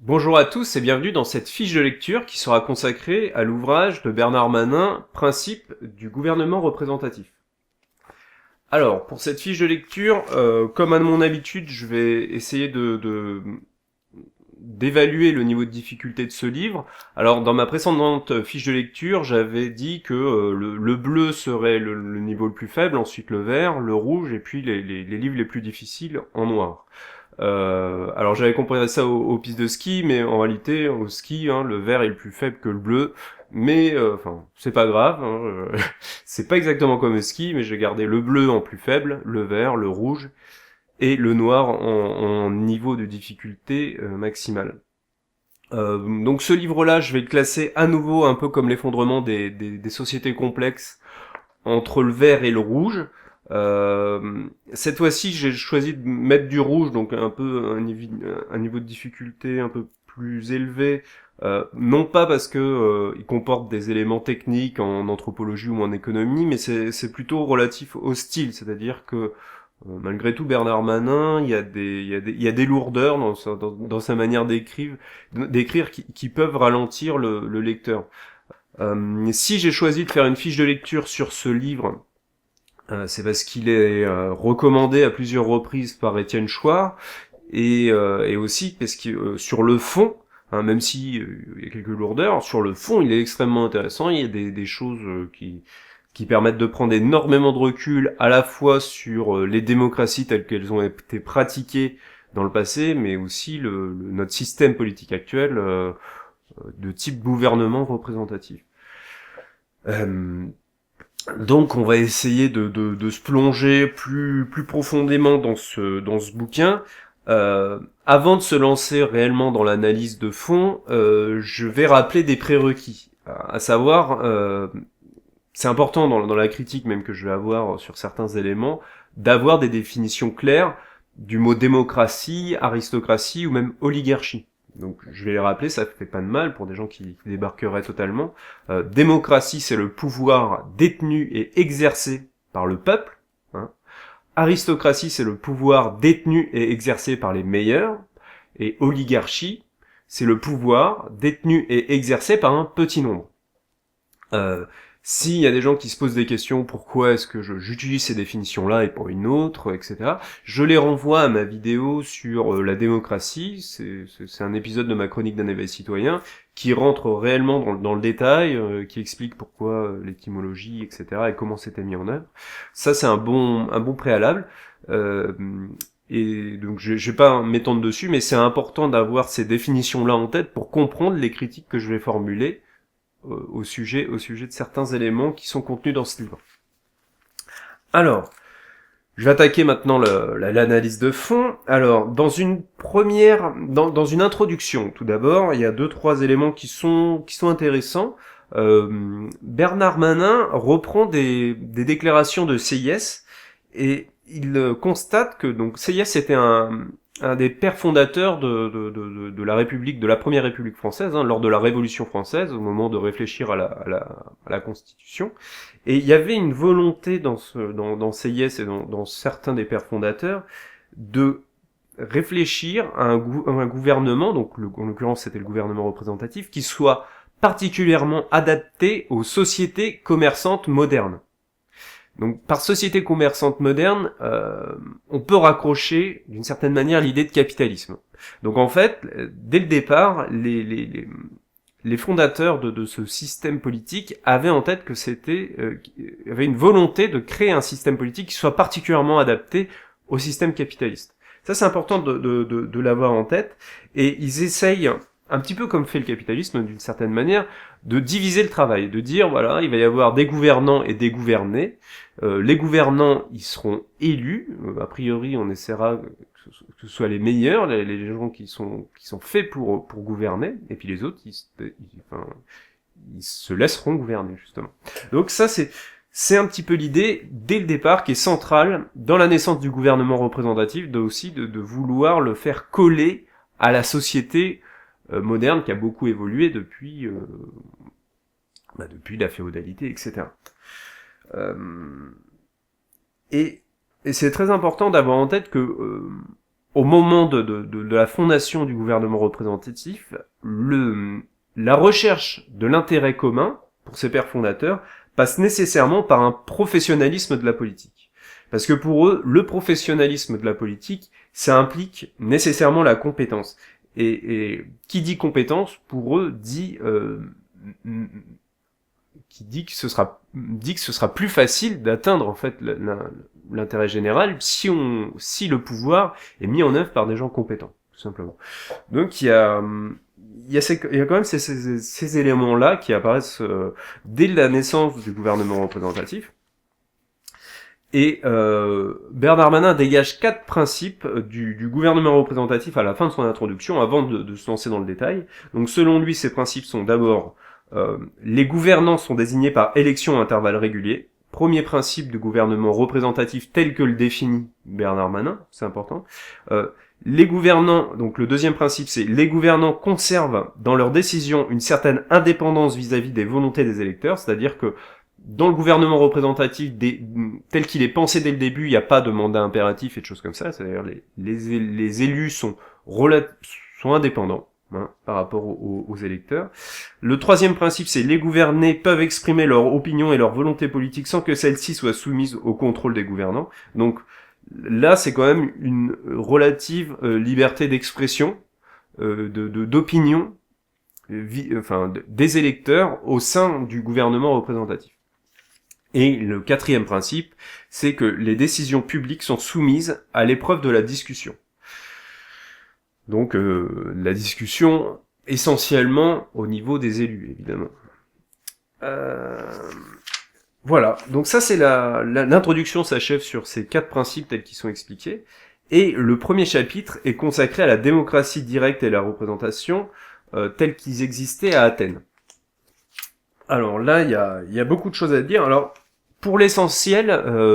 Bonjour à tous et bienvenue dans cette fiche de lecture qui sera consacrée à l'ouvrage de Bernard Manin, Principes du gouvernement représentatif. Alors, pour cette fiche de lecture, comme à mon habitude, je vais essayer d'évaluer le niveau de difficulté de ce livre. Alors, dans ma précédente fiche de lecture, j'avais dit que le bleu serait le niveau le plus faible, ensuite le vert, le rouge, et puis les livres les plus difficiles en noir. Alors j'avais comparé ça aux pistes de ski, mais en réalité au ski, le vert est le plus faible que le bleu. Mais enfin, c'est pas grave. C'est pas exactement comme au ski, mais j'ai gardé le bleu en plus faible, le vert, le rouge et le noir en niveau de difficulté maximale. Donc ce livre-là, je vais le classer à nouveau un peu comme l'effondrement des sociétés complexes entre le vert et le rouge. Cette fois-ci, j'ai choisi de mettre du rouge, donc un peu un niveau de difficulté un peu plus élevé. Non pas parce que il comporte des éléments techniques en anthropologie ou en économie, mais c'est plutôt relatif au style, c'est-à-dire que malgré tout, Bernard Manin, il y a des lourdeurs dans sa manière d'écrire qui peuvent ralentir le lecteur. Si j'ai choisi de faire une fiche de lecture sur ce livre, c'est parce qu'il est recommandé à plusieurs reprises par Étienne Chouard, et aussi parce que sur le fond, même si il y a quelques lourdeurs, sur le fond il est extrêmement intéressant, il y a des choses qui permettent de prendre énormément de recul à la fois sur les démocraties telles qu'elles ont été pratiquées dans le passé, mais aussi notre système politique actuel de type gouvernement représentatif. Euh, donc on va essayer de se plonger plus profondément dans ce bouquin. Avant de se lancer réellement dans l'analyse de fond, je vais rappeler des prérequis. À savoir, c'est important dans la critique même que je vais avoir sur certains éléments, d'avoir des définitions claires du mot démocratie, aristocratie ou même oligarchie. Donc je vais les rappeler, ça fait pas de mal pour des gens qui débarqueraient totalement. Démocratie, c'est le pouvoir détenu et exercé par le peuple. Hein. Aristocratie, c'est le pouvoir détenu et exercé par les meilleurs. Et oligarchie, c'est le pouvoir détenu et exercé par un petit nombre. Euh, S'il y a des gens qui se posent des questions, pourquoi est-ce que j'utilise ces définitions-là et pas une autre, etc., je les renvoie à ma vidéo sur la démocratie. C'est un épisode de ma chronique d'un éveil citoyen qui rentre réellement dans le détail, qui explique pourquoi l'étymologie, etc., et comment c'était mis en œuvre. Ça, c'est un bon préalable. Euh, et donc, je vais pas m'étendre dessus, mais c'est important d'avoir ces définitions-là en tête pour comprendre les critiques que je vais formuler au sujet de certains éléments qui sont contenus dans ce livre. Alors, je vais attaquer maintenant l'analyse de fond. Alors, dans une introduction, tout d'abord, il y a deux, trois éléments qui sont intéressants. Bernard Manin reprend des déclarations de Sieyès et il constate que donc Sieyès était un des pères fondateurs de la République, de la première République française, lors de la Révolution française, au moment de réfléchir à la Constitution. Et il y avait une volonté dans Sieyès et dans certains des pères fondateurs de réfléchir à un gouvernement, donc en l'occurrence c'était le gouvernement représentatif, qui soit particulièrement adapté aux sociétés commerçantes modernes. Donc par société commerçante moderne, on peut raccrocher d'une certaine manière l'idée de capitalisme. Donc en fait, dès le départ, les fondateurs de ce système politique avaient en tête que avaient une volonté de créer un système politique qui soit particulièrement adapté au système capitaliste. Ça c'est important de l'avoir en tête, et ils essayent, un petit peu comme fait le capitalisme d'une certaine manière, de diviser le travail, de dire voilà, il va y avoir des gouvernants et des gouvernés. Les gouvernants, ils seront élus. A priori, on essaiera que ce soit les meilleurs, les gens qui sont faits pour gouverner, et puis les autres, ils se laisseront gouverner justement. Donc ça, c'est un petit peu l'idée dès le départ qui est centrale dans la naissance du gouvernement représentatif, de vouloir le faire coller à la société moderne qui a beaucoup évolué depuis la féodalité, etc. Euh, et c'est très important d'avoir en tête que au moment de la fondation du gouvernement représentatif, la recherche de l'intérêt commun, pour ses pères fondateurs, passe nécessairement par un professionnalisme de la politique. Parce que pour eux, le professionnalisme de la politique, ça implique nécessairement la compétence. Et qui dit compétence, pour eux, dit que ce sera plus facile d'atteindre en fait l'intérêt général si le pouvoir est mis en œuvre par des gens compétents, tout simplement. Donc il y a quand même ces éléments-là qui apparaissent dès la naissance du gouvernement représentatif. Et Bernard Manin dégage 4 principes du gouvernement représentatif à la fin de son introduction, avant de se lancer dans le détail. Donc selon lui, ces principes sont d'abord les gouvernants sont désignés par élection à intervalles réguliers. Premier principe du gouvernement représentatif tel que le définit Bernard Manin, c'est important. Les gouvernants, donc le deuxième principe, c'est les gouvernants conservent dans leurs décisions une certaine indépendance vis-à-vis des volontés des électeurs, c'est-à-dire que dans le gouvernement représentatif tel qu'il est pensé dès le début, il n'y a pas de mandat impératif et de choses comme ça, c'est-à-dire les élus sont indépendants par rapport aux électeurs. Le troisième principe, c'est les gouvernés peuvent exprimer leur opinion et leur volonté politique sans que celle-ci soit soumise au contrôle des gouvernants. Donc là, c'est quand même une relative liberté d'expression, d'opinion, des électeurs au sein du gouvernement représentatif. Et le quatrième principe, c'est que les décisions publiques sont soumises à l'épreuve de la discussion. Donc la discussion essentiellement au niveau des élus, évidemment. Voilà, donc ça c'est l'introduction s'achève sur ces 4 principes tels qu'ils sont expliqués. Et le premier chapitre est consacré à la démocratie directe et la représentation tels qu'ils existaient à Athènes. Alors là, il y a beaucoup de choses à dire. Alors, pour l'essentiel,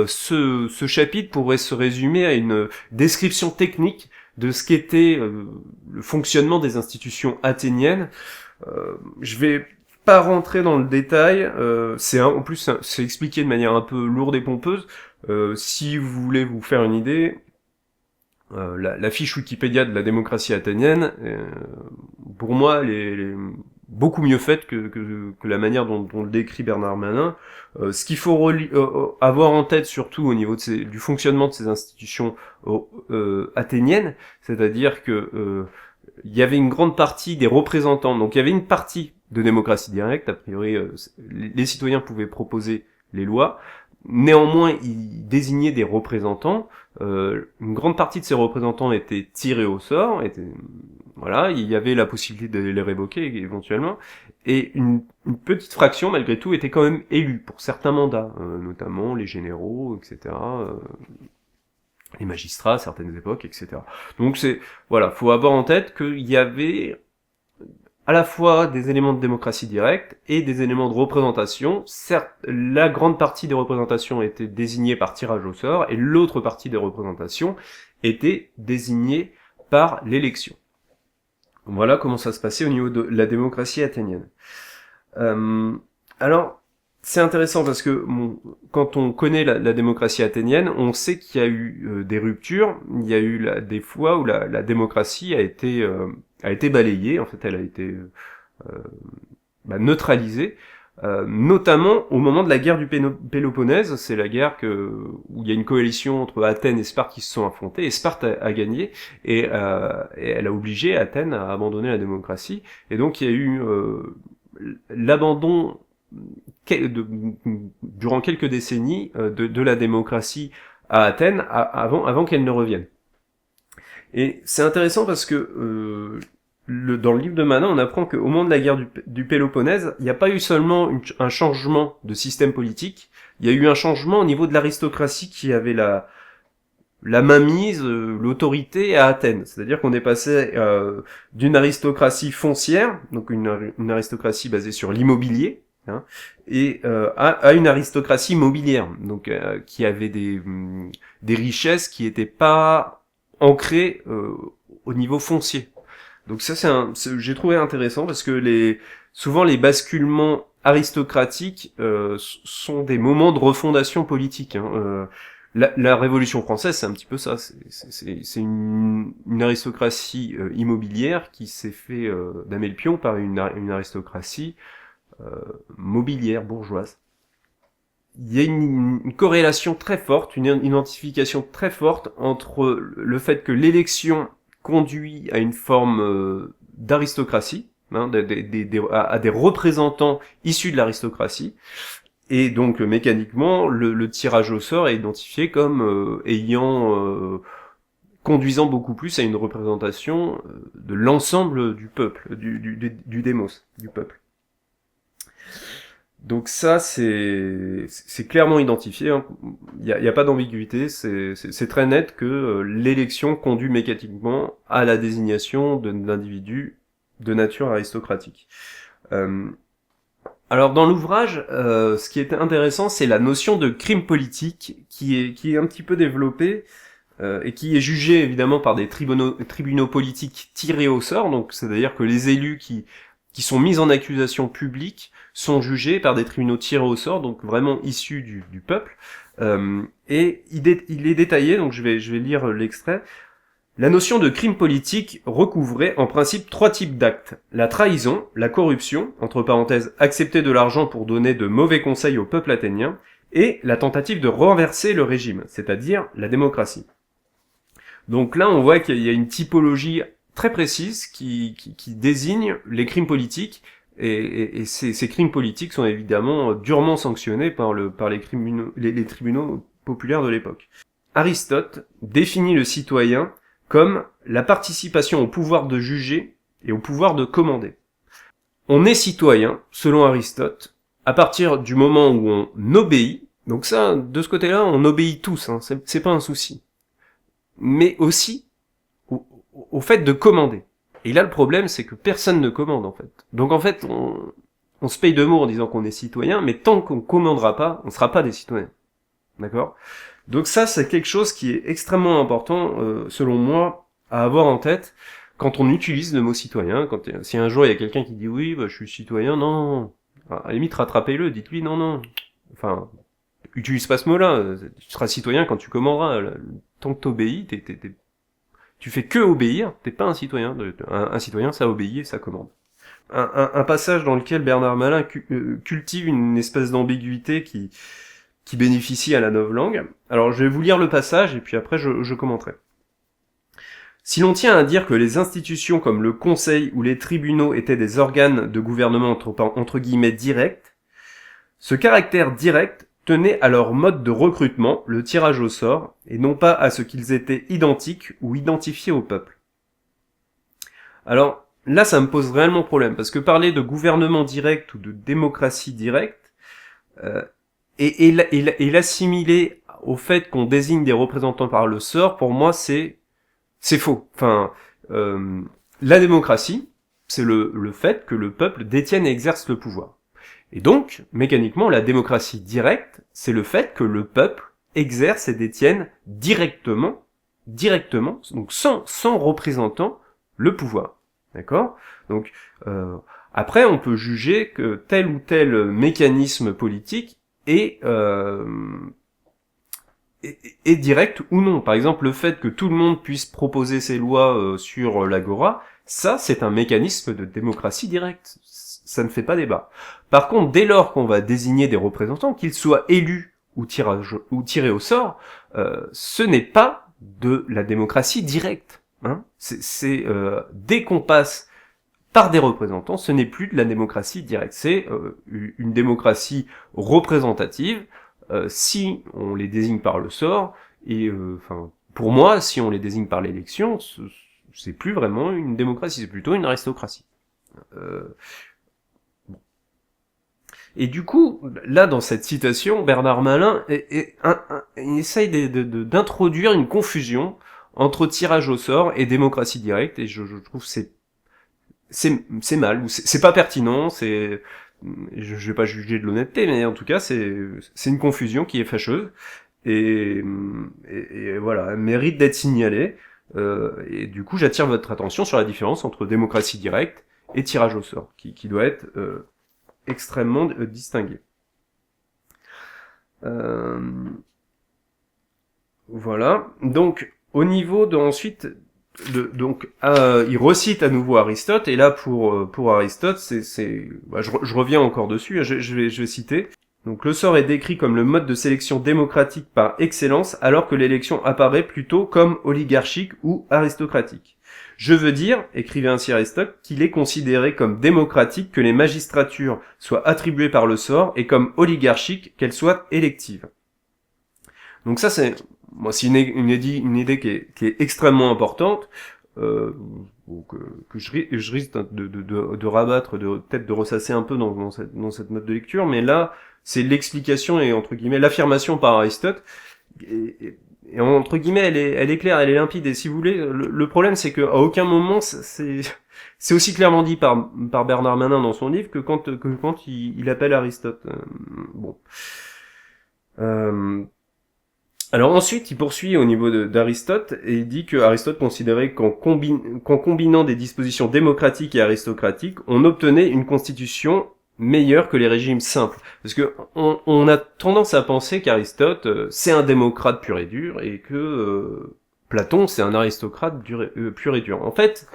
ce chapitre pourrait se résumer à une description technique de ce qu'était le fonctionnement des institutions athéniennes. Je vais pas rentrer dans le détail. En plus, c'est expliqué de manière un peu lourde et pompeuse. Si vous voulez vous faire une idée, la fiche Wikipédia de la démocratie athénienne, pour moi, beaucoup mieux faite que la manière dont le décrit Bernard Manin. Ce qu'il faut avoir en tête surtout au niveau du fonctionnement de ces institutions athéniennes, c'est-à-dire que il y avait une grande partie des représentants, donc il y avait une partie de démocratie directe, a priori les citoyens pouvaient proposer les lois, néanmoins ils désignaient des représentants, une grande partie de ces représentants étaient tirés au sort, voilà, il y avait la possibilité de les révoquer éventuellement, et une petite fraction malgré tout était quand même élue pour certains mandats, notamment les généraux, etc., les magistrats à certaines époques, etc. Donc faut avoir en tête qu'il y avait à la fois des éléments de démocratie directe et des éléments de représentation. Certes, la grande partie des représentations était désignée par tirage au sort, et l'autre partie des représentations était désignée par l'élection. Voilà comment ça se passait au niveau de la démocratie athénienne. Alors, c'est intéressant parce que quand on connaît la démocratie athénienne, on sait qu'il y a eu des ruptures, il y a eu des fois où la démocratie a été balayée, en fait elle a été neutralisée, notamment au moment de la guerre du Péloponnèse. C'est la guerre où il y a une coalition entre Athènes et Sparte qui se sont affrontés, et Sparte a gagné, et elle a obligé Athènes à abandonner la démocratie, et donc il y a eu l'abandon durant quelques décennies de la démocratie à Athènes avant qu'elle ne revienne. Et c'est intéressant parce que dans le livre de Manin, on apprend qu'au moment de la guerre du Péloponnèse, il n'y a pas eu seulement un changement de système politique, il y a eu un changement au niveau de l'aristocratie qui avait la mainmise, l'autorité à Athènes. C'est-à-dire qu'on est passé d'une aristocratie foncière, donc une aristocratie basée sur l'immobilier, et à une aristocratie mobilière, donc qui avait des richesses qui n'étaient pas ancrées au niveau foncier. Donc ça j'ai trouvé intéressant parce que souvent les basculements aristocratiques sont des moments de refondation politique. La Révolution française, c'est un petit peu ça. C'est une aristocratie immobilière qui s'est fait damer le pion par une aristocratie mobilière bourgeoise. Il y a une corrélation très forte, une identification très forte entre le fait que l'élection conduit à une forme d'aristocratie, hein, à des représentants issus de l'aristocratie, et donc mécaniquement le tirage au sort est identifié comme conduisant beaucoup plus à une représentation de l'ensemble du peuple, du démos, du peuple. Donc ça, c'est clairement identifié. Hein. Il y a pas d'ambiguïté. C'est très net que l'élection conduit mécaniquement à la désignation d'individus de nature aristocratique. Alors dans l'ouvrage, ce qui est intéressant, c'est la notion de crime politique qui est un petit peu développée et qui est jugée évidemment par des tribunaux politiques tirés au sort. Donc c'est-à-dire que les élus qui sont mis en accusation publique sont jugés par des tribunaux tirés au sort, donc vraiment issus du peuple. Et il est détaillé, donc je vais lire l'extrait. La notion de crime politique recouvrait en principe 3 types d'actes. La trahison, la corruption, entre parenthèses, accepter de l'argent pour donner de mauvais conseils au peuple athénien, et la tentative de renverser le régime, c'est-à-dire la démocratie. Donc là, on voit qu'il y a une typologie très précise qui désigne les crimes politiques, et ces crimes politiques sont évidemment durement sanctionnés par les tribunaux populaires de l'époque. Aristote définit le citoyen comme la participation au pouvoir de juger et au pouvoir de commander. On est citoyen, selon Aristote, à partir du moment où on obéit. Donc ça, de ce côté-là, on obéit tous, hein, c'est pas un souci. Mais aussi au fait de commander. Et là, le problème, c'est que personne ne commande, en fait. Donc en fait, on se paye de mots en disant qu'on est citoyen, mais tant qu'on commandera pas, on sera pas des citoyens. D'accord ? Donc ça, c'est quelque chose qui est extrêmement important, selon moi, à avoir en tête quand on utilise le mot citoyen. Si un jour il y a quelqu'un qui dit oui, bah, je suis citoyen, non. À la limite, rattrapez-le, dites-lui non, non. Enfin, utilise pas ce mot-là. Tu seras citoyen quand tu commanderas. Tant que t'obéis, tu fais que obéir, t'es pas un citoyen. Un citoyen, ça obéit et ça commande. Un passage dans lequel Bernard Malin cultive une espèce d'ambiguïté qui bénéficie à la novlangue. Alors je vais vous lire le passage et puis après je commenterai. Si l'on tient à dire que les institutions comme le Conseil ou les tribunaux étaient des organes de gouvernement entre guillemets directs, ce caractère direct tenait à leur mode de recrutement, le tirage au sort, et non pas à ce qu'ils étaient identiques ou identifiés au peuple. Alors là ça me pose réellement problème, parce que parler de gouvernement direct ou de démocratie directe, et l'assimiler au fait qu'on désigne des représentants par le sort, pour moi, c'est faux. Enfin, la démocratie, c'est le fait que le peuple détienne et exerce le pouvoir. Et donc, mécaniquement, la démocratie directe, c'est le fait que le peuple exerce et détienne directement, donc sans représentant, le pouvoir. D'accord ? Donc, après, on peut juger que tel ou tel mécanisme politique est direct ou non. Par exemple, le fait que tout le monde puisse proposer ses lois sur l'agora, ça, c'est un mécanisme de démocratie directe. Ça ne fait pas débat. Par contre, dès lors qu'on va désigner des représentants, qu'ils soient élus ou tirés au sort, ce n'est pas de la démocratie directe. Hein. Dès qu'on passe par des représentants, ce n'est plus de la démocratie directe, c'est une démocratie représentative, si on les désigne par le sort, et pour moi, si on les désigne par l'élection, c'est plus vraiment une démocratie, c'est plutôt une aristocratie. Bon. Et du coup, là, dans cette citation, Bernard Malin il essaye d'introduire une confusion entre tirage au sort et démocratie directe, et je trouve que c'est mal, ou c'est pas pertinent, je vais pas juger de l'honnêteté, mais en tout cas c'est une confusion qui est fâcheuse, et voilà, elle mérite d'être signalée, et du coup j'attire votre attention sur la différence entre démocratie directe et tirage au sort, qui doit être extrêmement distingué. Voilà. Donc, au niveau de ensuite, il recite à nouveau Aristote, et là pour Aristote, je reviens encore dessus, je vais citer. Donc, le sort est décrit comme le mode de sélection démocratique par excellence, alors que l'élection apparaît plutôt comme oligarchique ou aristocratique. Je veux dire, écrivait ainsi Aristote, qu'il est considéré comme démocratique que les magistratures soient attribuées par le sort et comme oligarchique qu'elles soient électives. Donc ça, c'est une idée qui est extrêmement importante, que je risque de rabattre, peut-être de ressasser un peu dans cette mode de lecture, mais là, c'est l'explication et entre guillemets l'affirmation par Aristote. Et entre guillemets, elle est claire, elle est limpide. Et si vous voulez, le problème, c'est qu'à aucun moment, c'est aussi clairement dit par Bernard Manin dans son livre que quand il appelle Aristote. Bon. Alors ensuite, il poursuit au niveau d'Aristote et il dit que Aristote considérait qu'en combinant des dispositions démocratiques et aristocratiques, on obtenait une constitution meilleure que les régimes simples. Parce que on a tendance à penser qu'Aristote, c'est un démocrate pur et dur et que Platon, c'est un aristocrate pur et dur. En fait,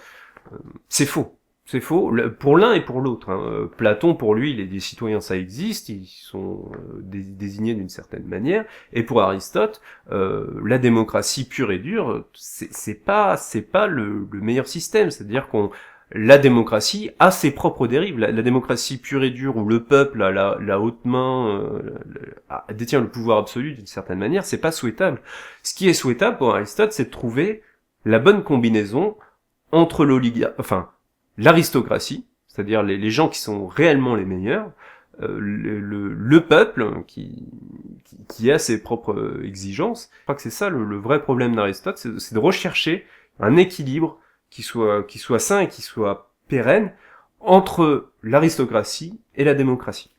c'est faux. C'est faux, pour l'un et pour l'autre. Hein. Platon, pour lui, les citoyens, ça existe, ils sont désignés d'une certaine manière. Et pour Aristote, la démocratie pure et dure, c'est pas le meilleur système. C'est-à-dire la démocratie a ses propres dérives. La démocratie pure et dure, où le peuple a la haute main, détient le pouvoir absolu d'une certaine manière, c'est pas souhaitable. Ce qui est souhaitable pour Aristote, c'est de trouver la bonne combinaison entre l'aristocratie, c'est-à-dire les gens qui sont réellement les meilleurs, le peuple qui a ses propres exigences. Je crois que c'est ça le vrai problème d'Aristote, c'est de rechercher un équilibre qui soit sain et qui soit pérenne entre l'aristocratie et la démocratie.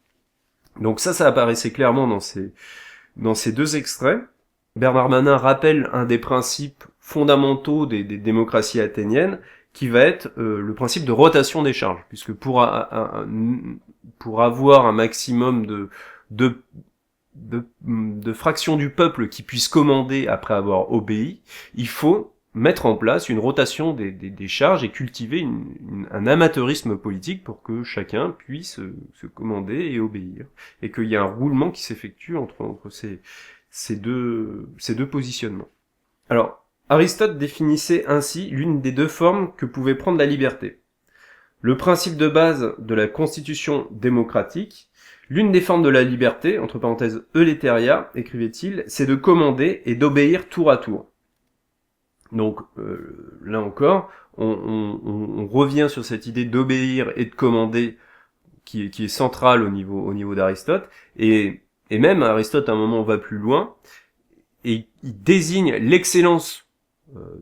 Donc ça apparaissait clairement dans ces deux extraits. Bernard Manin rappelle un des principes fondamentaux des démocraties athéniennes, qui va être le principe de rotation des charges, puisque pour avoir un maximum de fractions du peuple qui puisse commander après avoir obéi, il faut mettre en place une rotation des charges et cultiver un amateurisme politique pour que chacun puisse se commander et obéir, et qu'il y ait un roulement qui s'effectue entre ces deux positionnements. Alors, Aristote définissait ainsi l'une des deux formes que pouvait prendre la liberté. Le principe de base de la constitution démocratique, l'une des formes de la liberté, entre parenthèses Euletheria, écrivait-il, c'est de commander et d'obéir tour à tour. Donc, là encore, on revient sur cette idée d'obéir et de commander qui est centrale au niveau d'Aristote, et même Aristote à un moment va plus loin, et il désigne l'excellence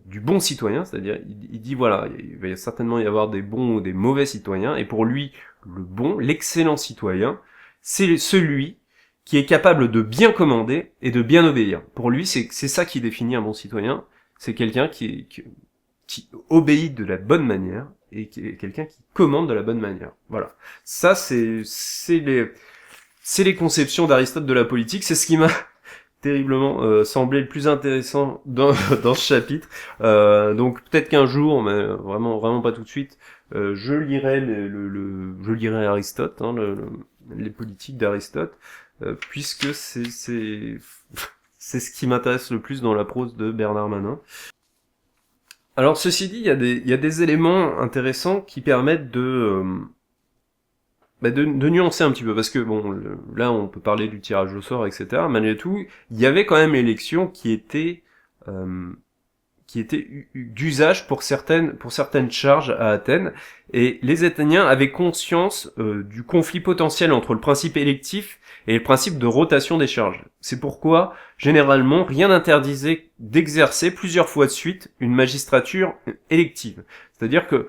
du bon citoyen, c'est-à-dire il dit voilà, il va certainement y avoir des bons ou des mauvais citoyens, et pour lui, le bon, l'excellent citoyen, c'est celui qui est capable de bien commander et de bien obéir. Pour lui, c'est ça qui définit un bon citoyen, c'est quelqu'un qui obéit de la bonne manière, et qui est quelqu'un qui commande de la bonne manière. Voilà. Ça, c'est les conceptions d'Aristote de la politique, c'est ce qui m'a terriblement semblé le plus intéressant dans ce chapitre. Donc peut-être qu'un jour, mais vraiment pas tout de suite, je lirai je lirai Aristote, hein, les politiques d'Aristote, puisque c'est ce qui m'intéresse le plus dans la prose de Bernard Manin. Alors ceci dit, il y a des éléments intéressants qui permettent de nuancer un petit peu, parce que bon, là on peut parler du tirage au sort, etc. Malgré tout, il y avait quand même l'élection qui était d'usage pour certaines charges à Athènes, et les Athéniens avaient conscience du conflit potentiel entre le principe électif et le principe de rotation des charges. C'est pourquoi, généralement, rien n'interdisait d'exercer plusieurs fois de suite une magistrature élective. C'est-à-dire que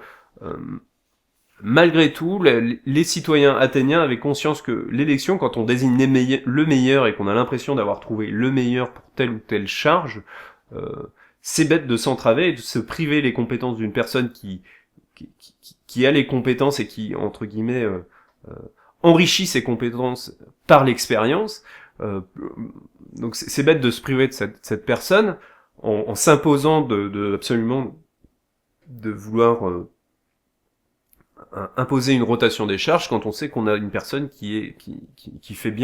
malgré tout, les citoyens athéniens avaient conscience que l'élection, quand on désigne le meilleur et qu'on a l'impression d'avoir trouvé le meilleur pour telle ou telle charge, c'est bête de s'entraver et de se priver les compétences d'une personne qui a les compétences et qui, entre guillemets, enrichit ses compétences par l'expérience, Donc c'est bête de se priver de cette personne en s'imposant absolument de vouloir imposer une rotation des charges quand on sait qu'on a une personne qui fait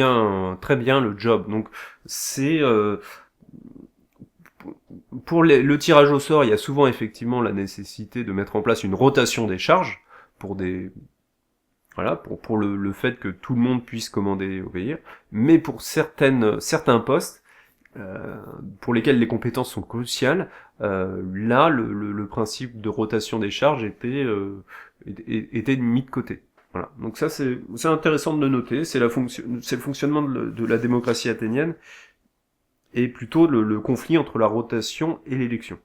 très bien le job. Donc c'est pour le tirage au sort, il y a souvent effectivement la nécessité de mettre en place une rotation des charges pour le fait que tout le monde puisse commander et obéir, mais pour certains postes pour lesquels les compétences sont cruciales, là le principe de rotation des charges était mis de côté. Voilà. Donc ça c'est intéressant de le noter, c'est le fonctionnement de la démocratie athénienne et plutôt le conflit entre la rotation et l'élection.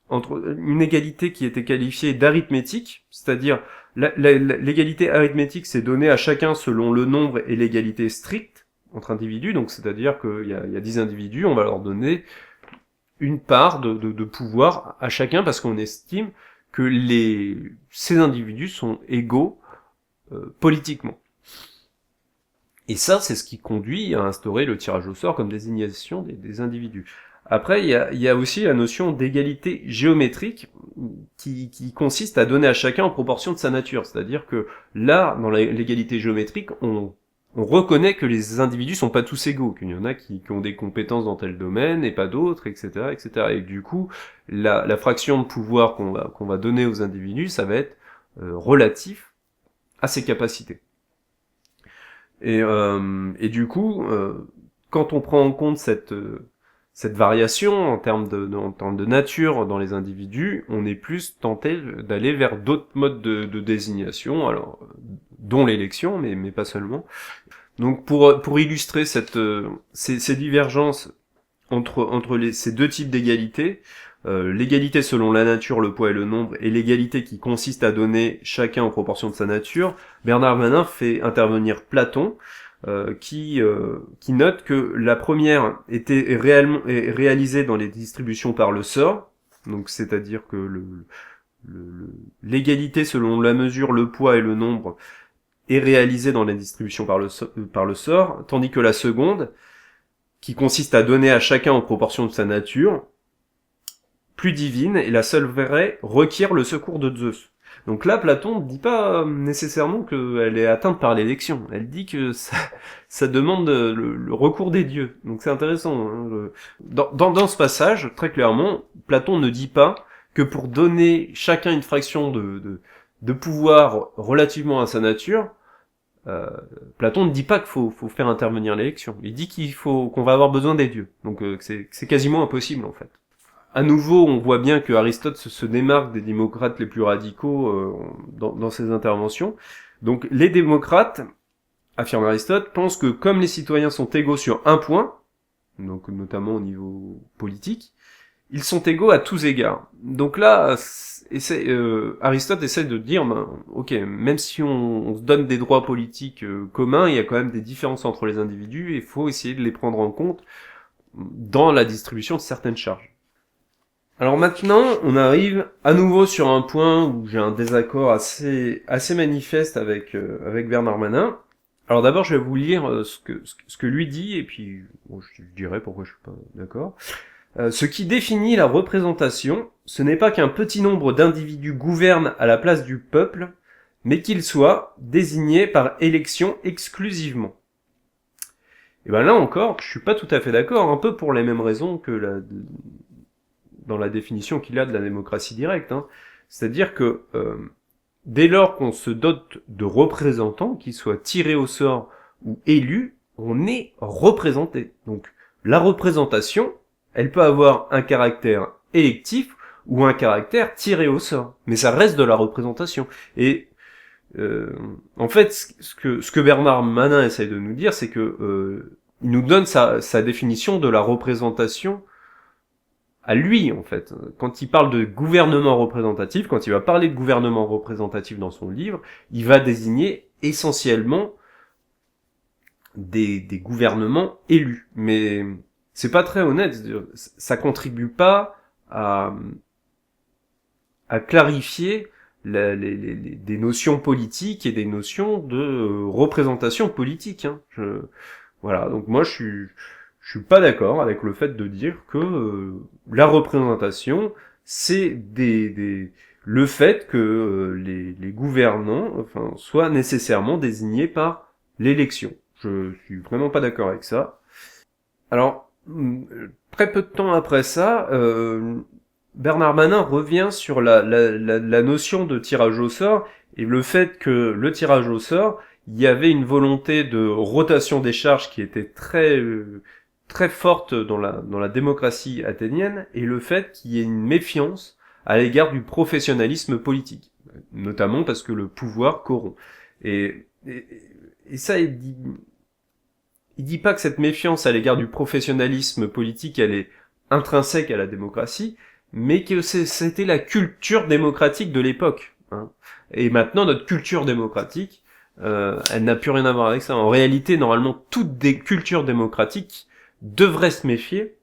Entre une égalité qui était qualifiée d'arithmétique, c'est-à-dire l'égalité arithmétique, c'est donné à chacun selon le nombre et l'égalité stricte entre individus, donc c'est-à-dire qu'il y a 10 individus, on va leur donner une part de pouvoir à chacun parce qu'on estime que ces individus sont égaux politiquement. Et ça, c'est ce qui conduit à instaurer le tirage au sort comme désignation des individus. Après, il y a aussi la notion d'égalité géométrique qui consiste à donner à chacun en proportion de sa nature. C'est-à-dire que là, dans l'égalité géométrique, on reconnaît que les individus sont pas tous égaux, qu'il y en a qui ont des compétences dans tel domaine et pas d'autres, etc., etc. Et du coup, la fraction de pouvoir qu'on va donner aux individus, ça va être relatif à ses capacités. Et du coup, quand on prend en compte cette variation en termes de nature dans les individus, on est plus tenté d'aller vers d'autres modes de désignation, alors dont l'élection, mais pas seulement. Donc pour illustrer ces divergences entre ces deux types d'égalité, l'égalité selon la nature, le poids et le nombre, et l'égalité qui consiste à donner chacun en proportion de sa nature, Bernard Manin fait intervenir Platon, qui note que la première était réalisée dans les distributions par le sort, donc c'est-à-dire que l'égalité selon la mesure, le poids et le nombre est réalisée dans les distributions par le sort, tandis que la seconde, qui consiste à donner à chacun en proportion de sa nature, plus divine, et la seule vraie requiert le secours de Zeus. Donc là, Platon ne dit pas nécessairement qu'elle est atteinte par l'élection. Elle dit que ça demande le recours des dieux. Donc c'est intéressant. Hein. Dans ce passage, très clairement, Platon ne dit pas que pour donner chacun une fraction de pouvoir relativement à sa nature, Platon ne dit pas qu'il faut faire intervenir l'élection. Il dit qu'on va avoir besoin des dieux. Donc c'est quasiment impossible en fait. À nouveau, on voit bien que Aristote se démarque des démocrates les plus radicaux dans ses interventions. Donc les démocrates, affirme Aristote, pensent que comme les citoyens sont égaux sur un point, donc notamment au niveau politique, ils sont égaux à tous égards. Donc là, Aristote essaie de dire, ok, même si on se donne des droits politiques communs, il y a quand même des différences entre les individus et il faut essayer de les prendre en compte dans la distribution de certaines charges. Alors maintenant, on arrive à nouveau sur un point où j'ai un désaccord assez manifeste avec Bernard Manin. Alors d'abord, je vais vous lire ce que lui dit, et puis je dirai pourquoi je suis pas d'accord. Ce qui définit la représentation, ce n'est pas qu'un petit nombre d'individus gouvernent à la place du peuple, mais qu'ils soient désignés par élection exclusivement. Et ben là encore, je suis pas tout à fait d'accord, un peu pour les mêmes raisons que dans la définition qu'il a de la démocratie directe. Hein. C'est-à-dire que dès lors qu'on se dote de représentants, qu'ils soient tirés au sort ou élus, on est représenté. Donc la représentation, elle peut avoir un caractère électif ou un caractère tiré au sort, mais ça reste de la représentation. Et en fait, ce que Bernard Manin essaye de nous dire, c'est que il nous donne sa définition de la représentation à lui, en fait. Quand il parle de gouvernement représentatif, quand il va parler de gouvernement représentatif dans son livre, il va désigner essentiellement des gouvernements élus. Mais c'est pas très honnête, ça contribue pas à clarifier des notions politiques et des notions de représentation politique. Hein. Voilà, donc moi je suis pas d'accord avec le fait de dire que la représentation, c'est le fait que les gouvernants, enfin, soient nécessairement désignés par l'élection. Je suis vraiment pas d'accord avec ça. Alors, très peu de temps après ça, Bernard Manin revient sur la notion de tirage au sort et le fait que le tirage au sort, il y avait une volonté de rotation des charges qui était très forte dans la démocratie athénienne, et le fait qu'il y ait une méfiance à l'égard du professionnalisme politique, notamment parce que le pouvoir corrompt. Et ça, il dit pas que cette méfiance à l'égard du professionnalisme politique, elle est intrinsèque à la démocratie, mais que c'était la culture démocratique de l'époque. Hein. Et maintenant, notre culture démocratique, elle n'a plus rien à voir avec ça. En réalité, normalement, toutes des cultures démocratiques devraient se méfier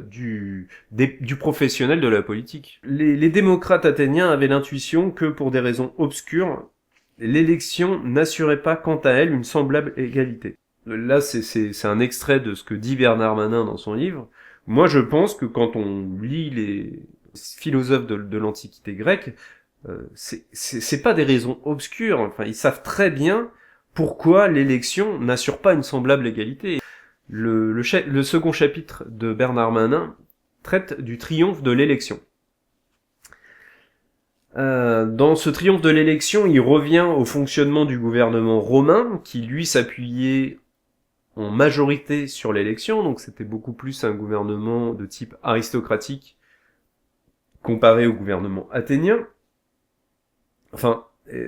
du professionnel de la politique. Les démocrates athéniens avaient l'intuition que, pour des raisons obscures, l'élection n'assurait pas quant à elle une semblable égalité. Là, c'est un extrait de ce que dit Bernard Manin dans son livre. Moi, je pense que quand on lit les philosophes de l'Antiquité grecque, c'est pas des raisons obscures. Enfin, ils savent très bien pourquoi l'élection n'assure pas une semblable égalité. Le second chapitre de Bernard Manin traite du triomphe de l'élection. Dans ce triomphe de l'élection, il revient au fonctionnement du gouvernement romain, qui lui s'appuyait en majorité sur l'élection, donc c'était beaucoup plus un gouvernement de type aristocratique comparé au gouvernement athénien. Enfin,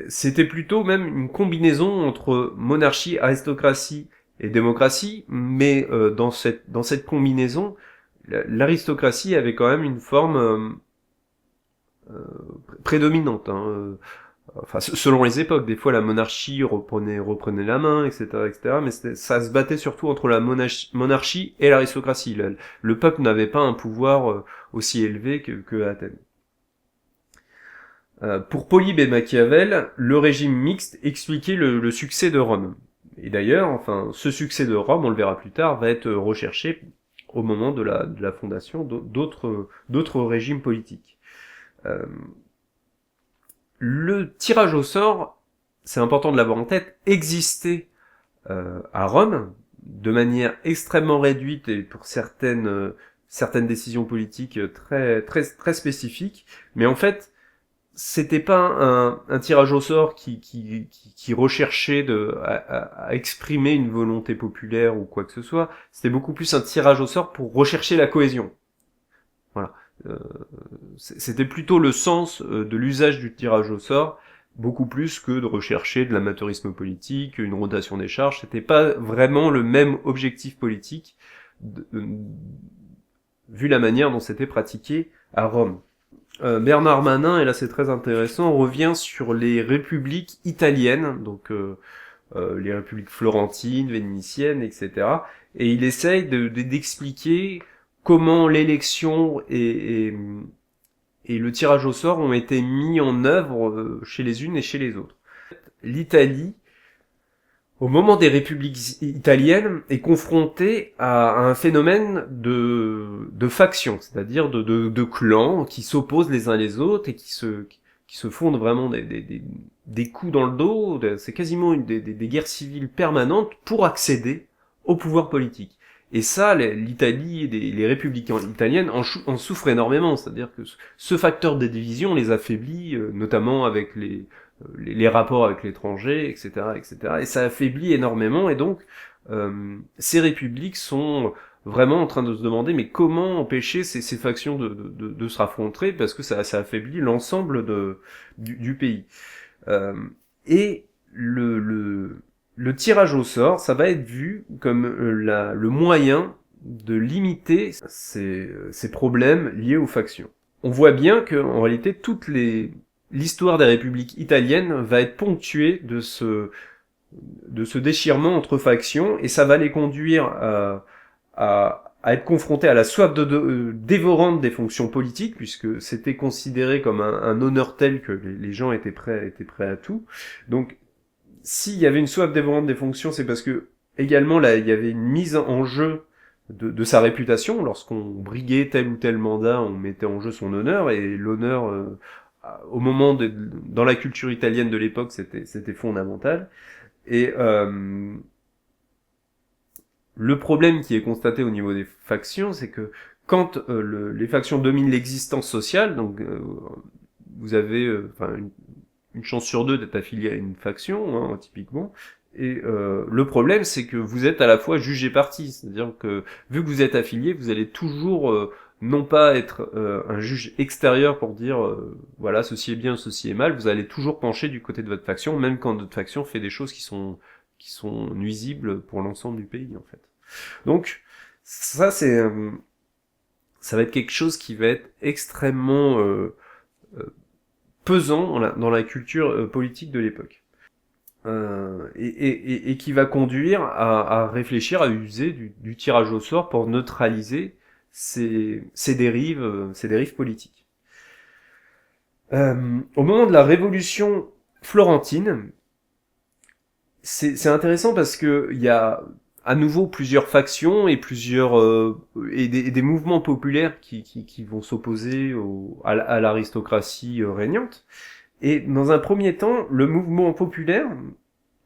c'était plutôt même une combinaison entre monarchie, aristocratie et démocratie, mais dans cette combinaison, l'aristocratie avait quand même une forme prédominante. Hein, enfin, selon les époques, des fois la monarchie reprenait la main, etc., etc. Mais ça se battait surtout entre la monarchie et l'aristocratie. Le peuple n'avait pas un pouvoir aussi élevé que Athènes. Pour Polybe et Machiavel, le régime mixte expliquait le succès de Rome. Et d'ailleurs, enfin, ce succès de Rome, on le verra plus tard, va être recherché au moment de la fondation d'autres régimes politiques. Le tirage au sort, c'est important de l'avoir en tête, existait à Rome de manière extrêmement réduite et pour certaines décisions politiques très spécifiques, mais en fait c'était pas un tirage au sort qui recherchait à exprimer une volonté populaire ou quoi que ce soit. C'était beaucoup plus un tirage au sort pour rechercher la cohésion. Voilà. C'était plutôt le sens de l'usage du tirage au sort, beaucoup plus que de rechercher de l'amateurisme politique, une rotation des charges. C'était pas vraiment le même objectif politique, vu la manière dont c'était pratiqué à Rome. Bernard Manin, et là c'est très intéressant, revient sur les républiques italiennes, donc les républiques florentines, vénitiennes, etc. Et il essaye d'expliquer comment l'élection et le tirage au sort ont été mis en œuvre chez les unes et chez les autres. L'Italie, au moment des républiques italiennes, est confrontée à un phénomène de factions, c'est-à-dire de clans qui s'opposent les uns les autres et qui se fondent vraiment des coups dans le dos. C'est quasiment des guerres civiles permanentes pour accéder au pouvoir politique. Et ça, l'Italie et les républiques italiennes en souffrent énormément, c'est-à-dire que ce facteur de division les affaiblit, notamment avec les rapports avec l'étranger, etc., etc. Et ça affaiblit énormément, et donc ces républiques sont vraiment en train de se demander mais comment empêcher ces factions de se raffronter, parce que ça affaiblit l'ensemble du pays. Et le tirage au sort, ça va être vu comme le moyen de limiter ces problèmes liés aux factions. On voit bien que en réalité l'histoire des républiques italiennes va être ponctuée de ce déchirement entre factions, et ça va les conduire à à être confronté à la soif dévorante des fonctions politiques, puisque c'était considéré comme un honneur tel que les gens étaient prêts à tout. Donc, s'il y avait une soif dévorante des fonctions, c'est parce que également là, il y avait une mise en jeu de sa réputation. Lorsqu'on briguait tel ou tel mandat, on mettait en jeu son honneur, et l'honneur, au moment dans la culture italienne de l'époque, c'était fondamental. Et le problème qui est constaté au niveau des factions, c'est que quand les factions dominent l'existence sociale, donc vous avez une chance sur deux d'être affilié à une faction, hein, typiquement. Et le problème, c'est que vous êtes à la fois juge et partie, c'est-à-dire que vu que vous êtes affilié, vous allez toujours non pas être un juge extérieur pour dire voilà, ceci est bien, ceci est mal. Vous allez toujours pencher du côté de votre faction, même quand votre faction fait des choses qui sont nuisibles pour l'ensemble du pays, en fait. Donc ça, ça va être quelque chose qui va être extrêmement pesant dans la culture politique de l'époque. Et qui va conduire à réfléchir, à user du tirage au sort pour neutraliser ces dérives politiques. Au moment de la révolution florentine, c'est intéressant parce que il y a à nouveau plusieurs factions et des mouvements populaires qui vont s'opposer à l'aristocratie régnante. Et dans un premier temps, le mouvement populaire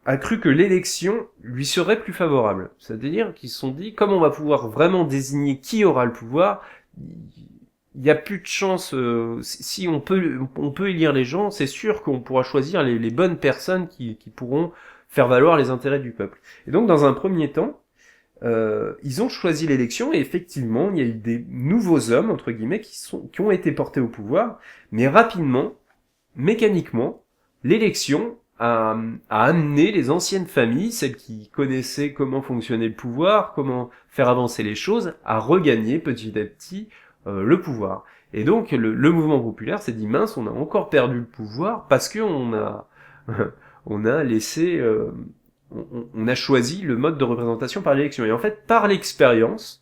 a cru que l'élection lui serait plus favorable. C'est-à-dire qu'ils se sont dit, comme on va pouvoir vraiment désigner qui aura le pouvoir, il y a plus de chance. Si on peut élire les gens, c'est sûr qu'on pourra choisir les bonnes personnes qui pourront faire valoir les intérêts du peuple. Et donc, dans un premier temps, ils ont choisi l'élection, et effectivement, il y a eu des nouveaux hommes, entre guillemets, qui ont été portés au pouvoir, mais rapidement, mécaniquement, l'élection a amené les anciennes familles, celles qui connaissaient comment fonctionnait le pouvoir, comment faire avancer les choses, à regagner petit à petit le pouvoir. Et donc le mouvement populaire s'est dit, mince, on a encore perdu le pouvoir parce que on a laissé on a choisi le mode de représentation par l'élection. Et en fait, par l'expérience,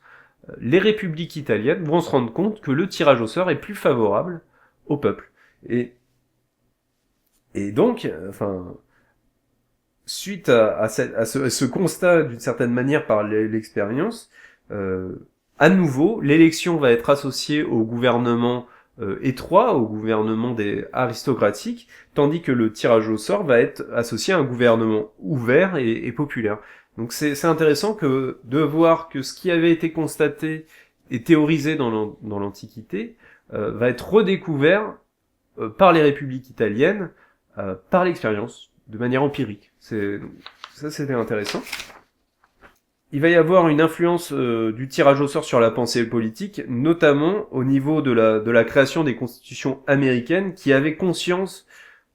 les républiques italiennes vont se rendre compte que le tirage au sort est plus favorable au peuple. Et donc, suite à ce constat, d'une certaine manière, par l'expérience, à nouveau, l'élection va être associée au gouvernement étroit, au gouvernement des aristocratiques, tandis que le tirage au sort va être associé à un gouvernement ouvert et populaire. Donc c'est intéressant de voir que ce qui avait été constaté et théorisé dans l'Antiquité va être redécouvert par les républiques italiennes, par l'expérience, de manière empirique. Ça, c'était intéressant. Il va y avoir une influence du tirage au sort sur la pensée politique, notamment au niveau de la création des constitutions américaines, qui avaient conscience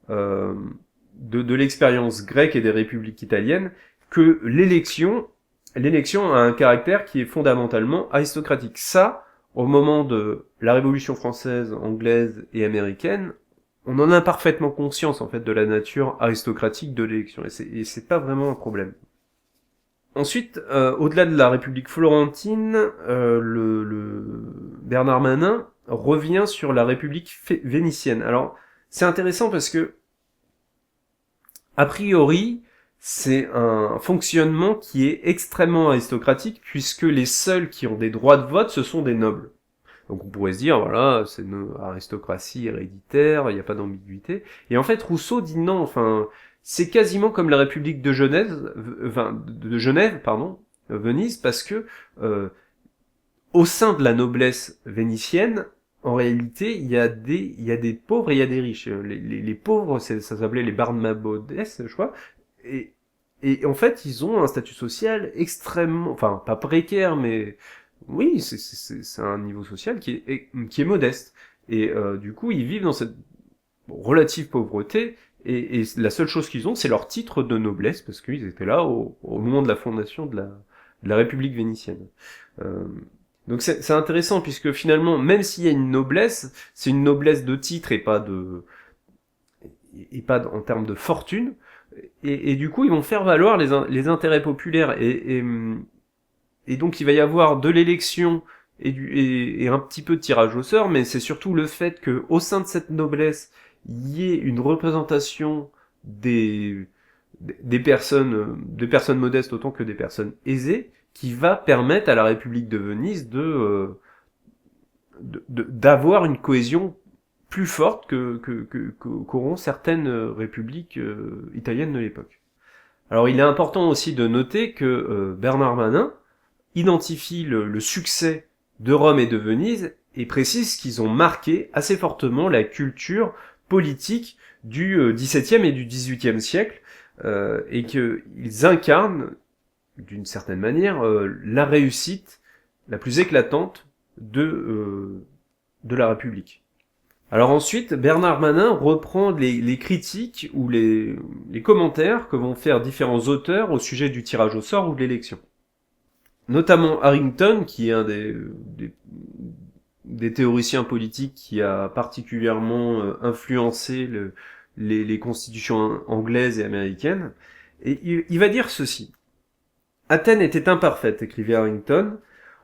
de l'expérience grecque et des républiques italiennes, que l'élection a un caractère qui est fondamentalement aristocratique. Ça, au moment de la Révolution française, anglaise et américaine, on en a parfaitement conscience, en fait, de la nature aristocratique de l'élection. Et c'est pas vraiment un problème. Ensuite, au-delà de la République florentine, le Bernard Manin revient sur la République vénitienne. Alors, c'est intéressant parce que, a priori, c'est un fonctionnement qui est extrêmement aristocratique, puisque les seuls qui ont des droits de vote, ce sont des nobles. Donc on pourrait se dire, voilà, c'est une aristocratie héréditaire, il n'y a pas d'ambiguïté. Et en fait, Rousseau dit non, c'est quasiment comme la République de Genève, Venise, parce que au sein de la noblesse vénitienne, en réalité, il y a des pauvres et il y a des riches. Les pauvres, ça s'appelait les Barnabodes, je crois, et en fait, ils ont un statut social extrêmement, pas précaire, mais oui, c'est un niveau social qui est modeste. Et du coup, ils vivent dans cette relative pauvreté, et la seule chose qu'ils ont, c'est leur titre de noblesse, parce qu'ils étaient là au moment de la fondation de la République vénitienne. Donc c'est intéressant, puisque finalement, même s'il y a une noblesse, c'est une noblesse de titre et pas en termes de fortune, et du coup, ils vont faire valoir les intérêts populaires, et et donc il va y avoir de l'élection et un petit peu de tirage au sort, mais c'est surtout le fait que au sein de cette noblesse, il y ait une représentation des, des personnes modestes autant que des personnes aisées, qui va permettre à la République de Venise d'avoir une cohésion plus forte qu'auront certaines républiques italiennes de l'époque. Alors il est important aussi de noter que Bernard Manin identifie le succès de Rome et de Venise et précise qu'ils ont marqué assez fortement la culture politique du XVIIe et du XVIIIe siècle et qu'ils incarnent d'une certaine manière la réussite la plus éclatante de la République. Alors ensuite, Bernard Manin reprend les critiques ou les commentaires que vont faire différents auteurs au sujet du tirage au sort ou de l'élection. Notamment Harrington, qui est un des théoriciens politiques qui a particulièrement influencé les constitutions anglaises et américaines. Et il va dire ceci. Athènes était imparfaite, écrivait Harrington,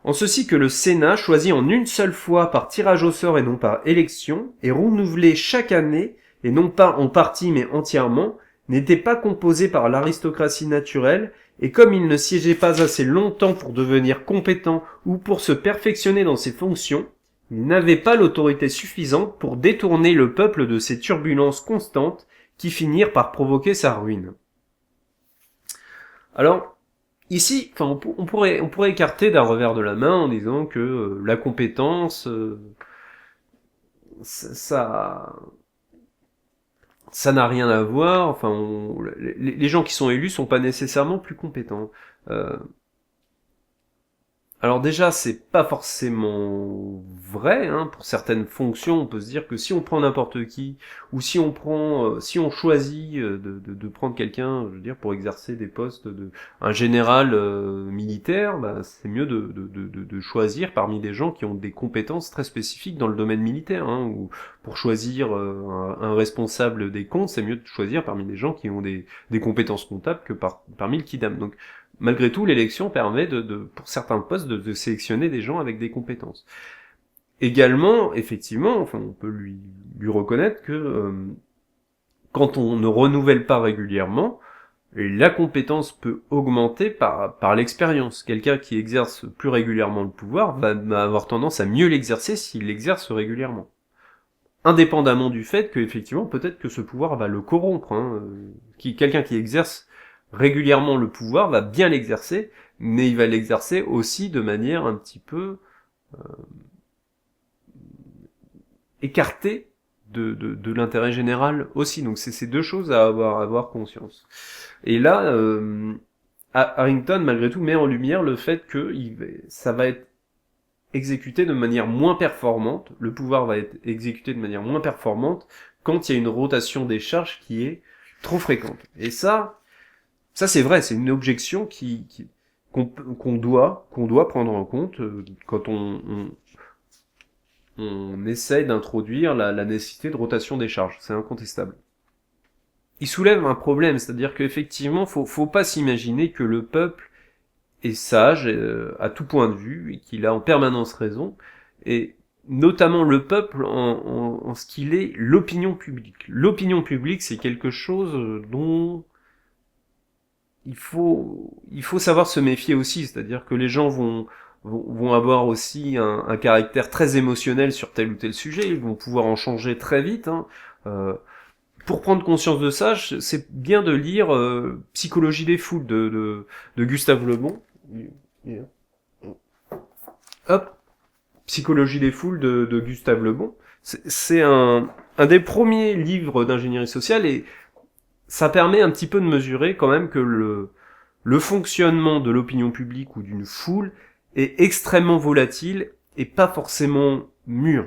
en ceci que le Sénat, choisi en une seule fois par tirage au sort et non par élection, et renouvelé chaque année, et non pas en partie mais entièrement, n'était pas composé par l'aristocratie naturelle, et comme il ne siégeait pas assez longtemps pour devenir compétent ou pour se perfectionner dans ses fonctions, il n'avait pas l'autorité suffisante pour détourner le peuple de ces turbulences constantes qui finirent par provoquer sa ruine. Alors, ici, enfin, on pourrait écarter d'un revers de la main en disant que la compétence, ça n'a rien à voir. Enfin, les gens qui sont élus sont pas nécessairement plus compétents. Alors déjà, c'est pas forcément vrai, hein. Pour certaines fonctions, on peut se dire que si on prend n'importe qui, ou si on choisit de prendre quelqu'un, je veux dire, pour exercer des postes un général militaire, bah, c'est mieux de choisir parmi des gens qui ont des compétences très spécifiques dans le domaine militaire, hein. Ou pour choisir un responsable des comptes, c'est mieux de choisir parmi des gens qui ont des compétences comptables que parmi le kidam. Donc malgré tout, l'élection permet pour certains postes de sélectionner des gens avec des compétences. Également, effectivement, enfin, on peut lui reconnaître que quand on ne renouvelle pas régulièrement, la compétence peut augmenter par l'expérience. Quelqu'un qui exerce plus régulièrement le pouvoir va avoir tendance à mieux l'exercer s'il l'exerce régulièrement. Indépendamment du fait que, effectivement, peut-être que ce pouvoir va le corrompre. Hein. Quelqu'un qui exerce régulièrement le pouvoir va bien l'exercer, mais il va l'exercer aussi de manière un petit peu écartée de l'intérêt général aussi. Donc c'est ces deux choses à avoir conscience. Et là, Harrington, malgré tout, met en lumière le fait que ça va être exécuté de manière moins performante, le pouvoir va être exécuté de manière moins performante quand il y a une rotation des charges qui est trop fréquente. Et ça c'est vrai, c'est une objection qu'on doit prendre en compte quand on essaye d'introduire la nécessité de rotation des charges, c'est incontestable. Il soulève un problème, c'est-à-dire qu'effectivement, faut pas s'imaginer que le peuple est sage à tout point de vue et qu'il a en permanence raison, et notamment le peuple en ce qu'il est l'opinion publique. L'opinion publique, c'est quelque chose dont il faut savoir se méfier aussi, c'est-à-dire que les gens vont avoir aussi un caractère très émotionnel sur tel ou tel sujet, ils vont pouvoir en changer très vite. Hein. Pour prendre conscience de ça, c'est bien de lire Psychologie des foules de Gustave Le Bon. Hop, Psychologie des foules de Gustave Le Bon. C'est un des premiers livres d'ingénierie sociale et ça permet un petit peu de mesurer quand même que le fonctionnement de l'opinion publique ou d'une foule est extrêmement volatile et pas forcément mûr.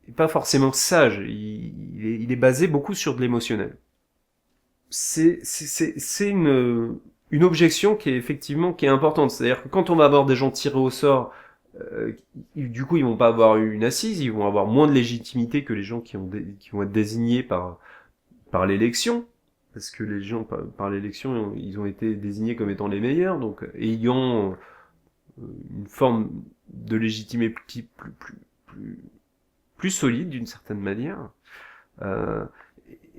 Et pas forcément sage. Il est basé beaucoup sur de l'émotionnel. C'est une objection qui est importante. C'est-à-dire que quand on va avoir des gens tirés au sort, du coup ils vont pas avoir une assise, ils vont avoir moins de légitimité que les gens qui vont être désignés par l'élection, parce que les gens par l'élection ils ont été désignés comme étant les meilleurs, donc ayant une forme de légitimité plus solide d'une certaine manière.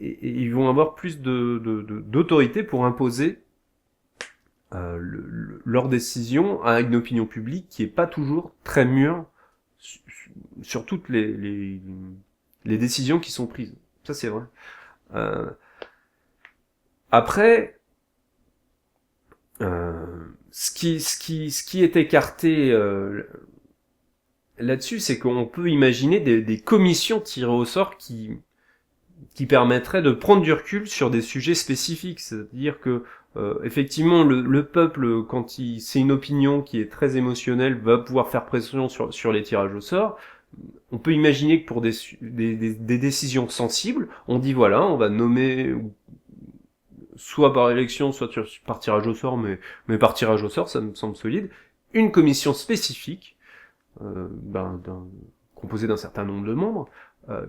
Et ils vont avoir plus d'autorité pour imposer leurs décisions à une opinion publique qui est pas toujours très mûre sur toutes les décisions qui sont prises. Ça, c'est vrai. Après, ce qui est écarté là-dessus, c'est qu'on peut imaginer des commissions tirées au sort qui permettraient de prendre du recul sur des sujets spécifiques. C'est-à-dire que effectivement, le peuple, quand c'est une opinion qui est très émotionnelle, va pouvoir faire pression sur les tirages au sort. On peut imaginer que pour des décisions sensibles, on dit voilà, on va nommer soit par élection, soit par tirage au sort, mais par tirage au sort, ça me semble solide, une commission spécifique, composée d'un certain nombre de membres,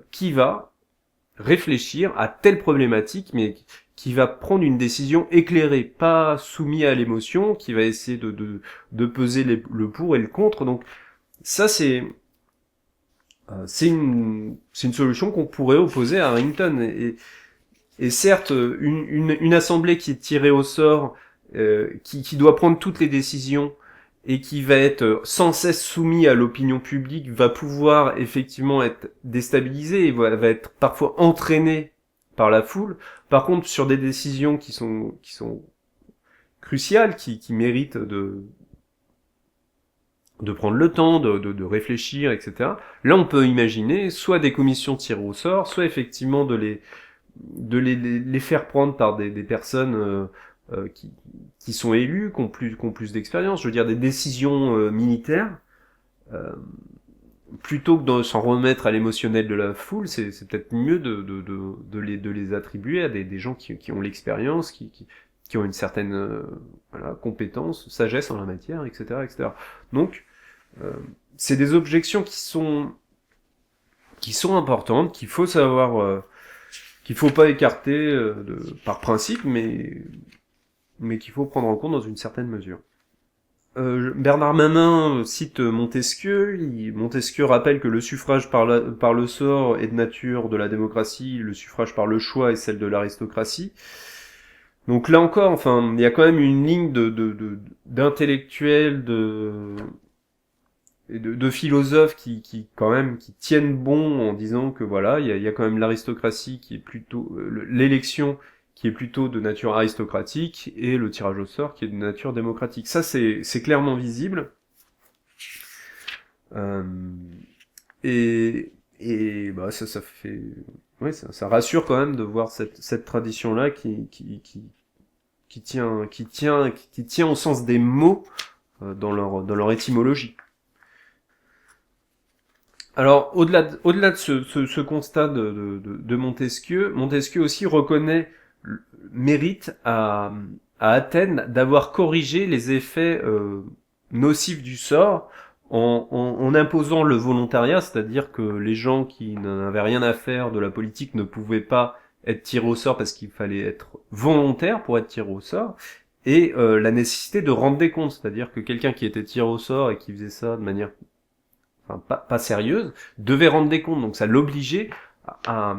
qui va réfléchir à telle problématique, mais qui va prendre une décision éclairée, pas soumise à l'émotion, qui va essayer de peser le pour et le contre. Donc ça, c'est une solution qu'on pourrait opposer à Harrington. Et certes, une assemblée qui est tirée au sort, qui doit prendre toutes les décisions et qui va être sans cesse soumis à l'opinion publique, va pouvoir effectivement être déstabilisée et va être parfois entraînée par la foule. Par contre, sur des décisions qui sont cruciales, qui méritent de prendre le temps, de réfléchir, etc. Là, on peut imaginer soit des commissions tirées au sort, soit effectivement de les faire prendre par des personnes qui sont élus, qui ont plus d'expérience. Je veux dire, des décisions militaires, plutôt que de s'en remettre à l'émotionnel de la foule, c'est peut-être mieux de les attribuer à des gens qui ont l'expérience, qui ont une certaine compétence, sagesse en la matière, etc., etc. Donc, c'est des objections qui sont importantes, qu'il faut savoir, qu'il faut pas écarter par principe, mais qu'il faut prendre en compte dans une certaine mesure. Bernard Manin cite Montesquieu. Montesquieu rappelle que le suffrage par le sort est de nature de la démocratie, le suffrage par le choix est celle de l'aristocratie. Donc là encore, enfin, il y a quand même une ligne d'intellectuels, de philosophes qui tiennent bon en disant que voilà, il y a quand même l'aristocratie qui est plutôt l'élection qui est plutôt de nature aristocratique, et le tirage au sort qui est de nature démocratique. Ça, c'est clairement visible. Et bah ça fait, ouais, ça rassure quand même de voir cette tradition-là qui tient au sens des mots dans leur étymologie. Alors, au-delà de ce constat de Montesquieu, Montesquieu aussi reconnaît mérite à Athènes d'avoir corrigé les effets nocifs du sort en imposant le volontariat, c'est-à-dire que les gens qui n'avaient rien à faire de la politique ne pouvaient pas être tirés au sort parce qu'il fallait être volontaire pour être tiré au sort, et la nécessité de rendre des comptes, c'est-à-dire que quelqu'un qui était tiré au sort et qui faisait ça de manière pas sérieuse devait rendre des comptes, donc ça l'obligeait à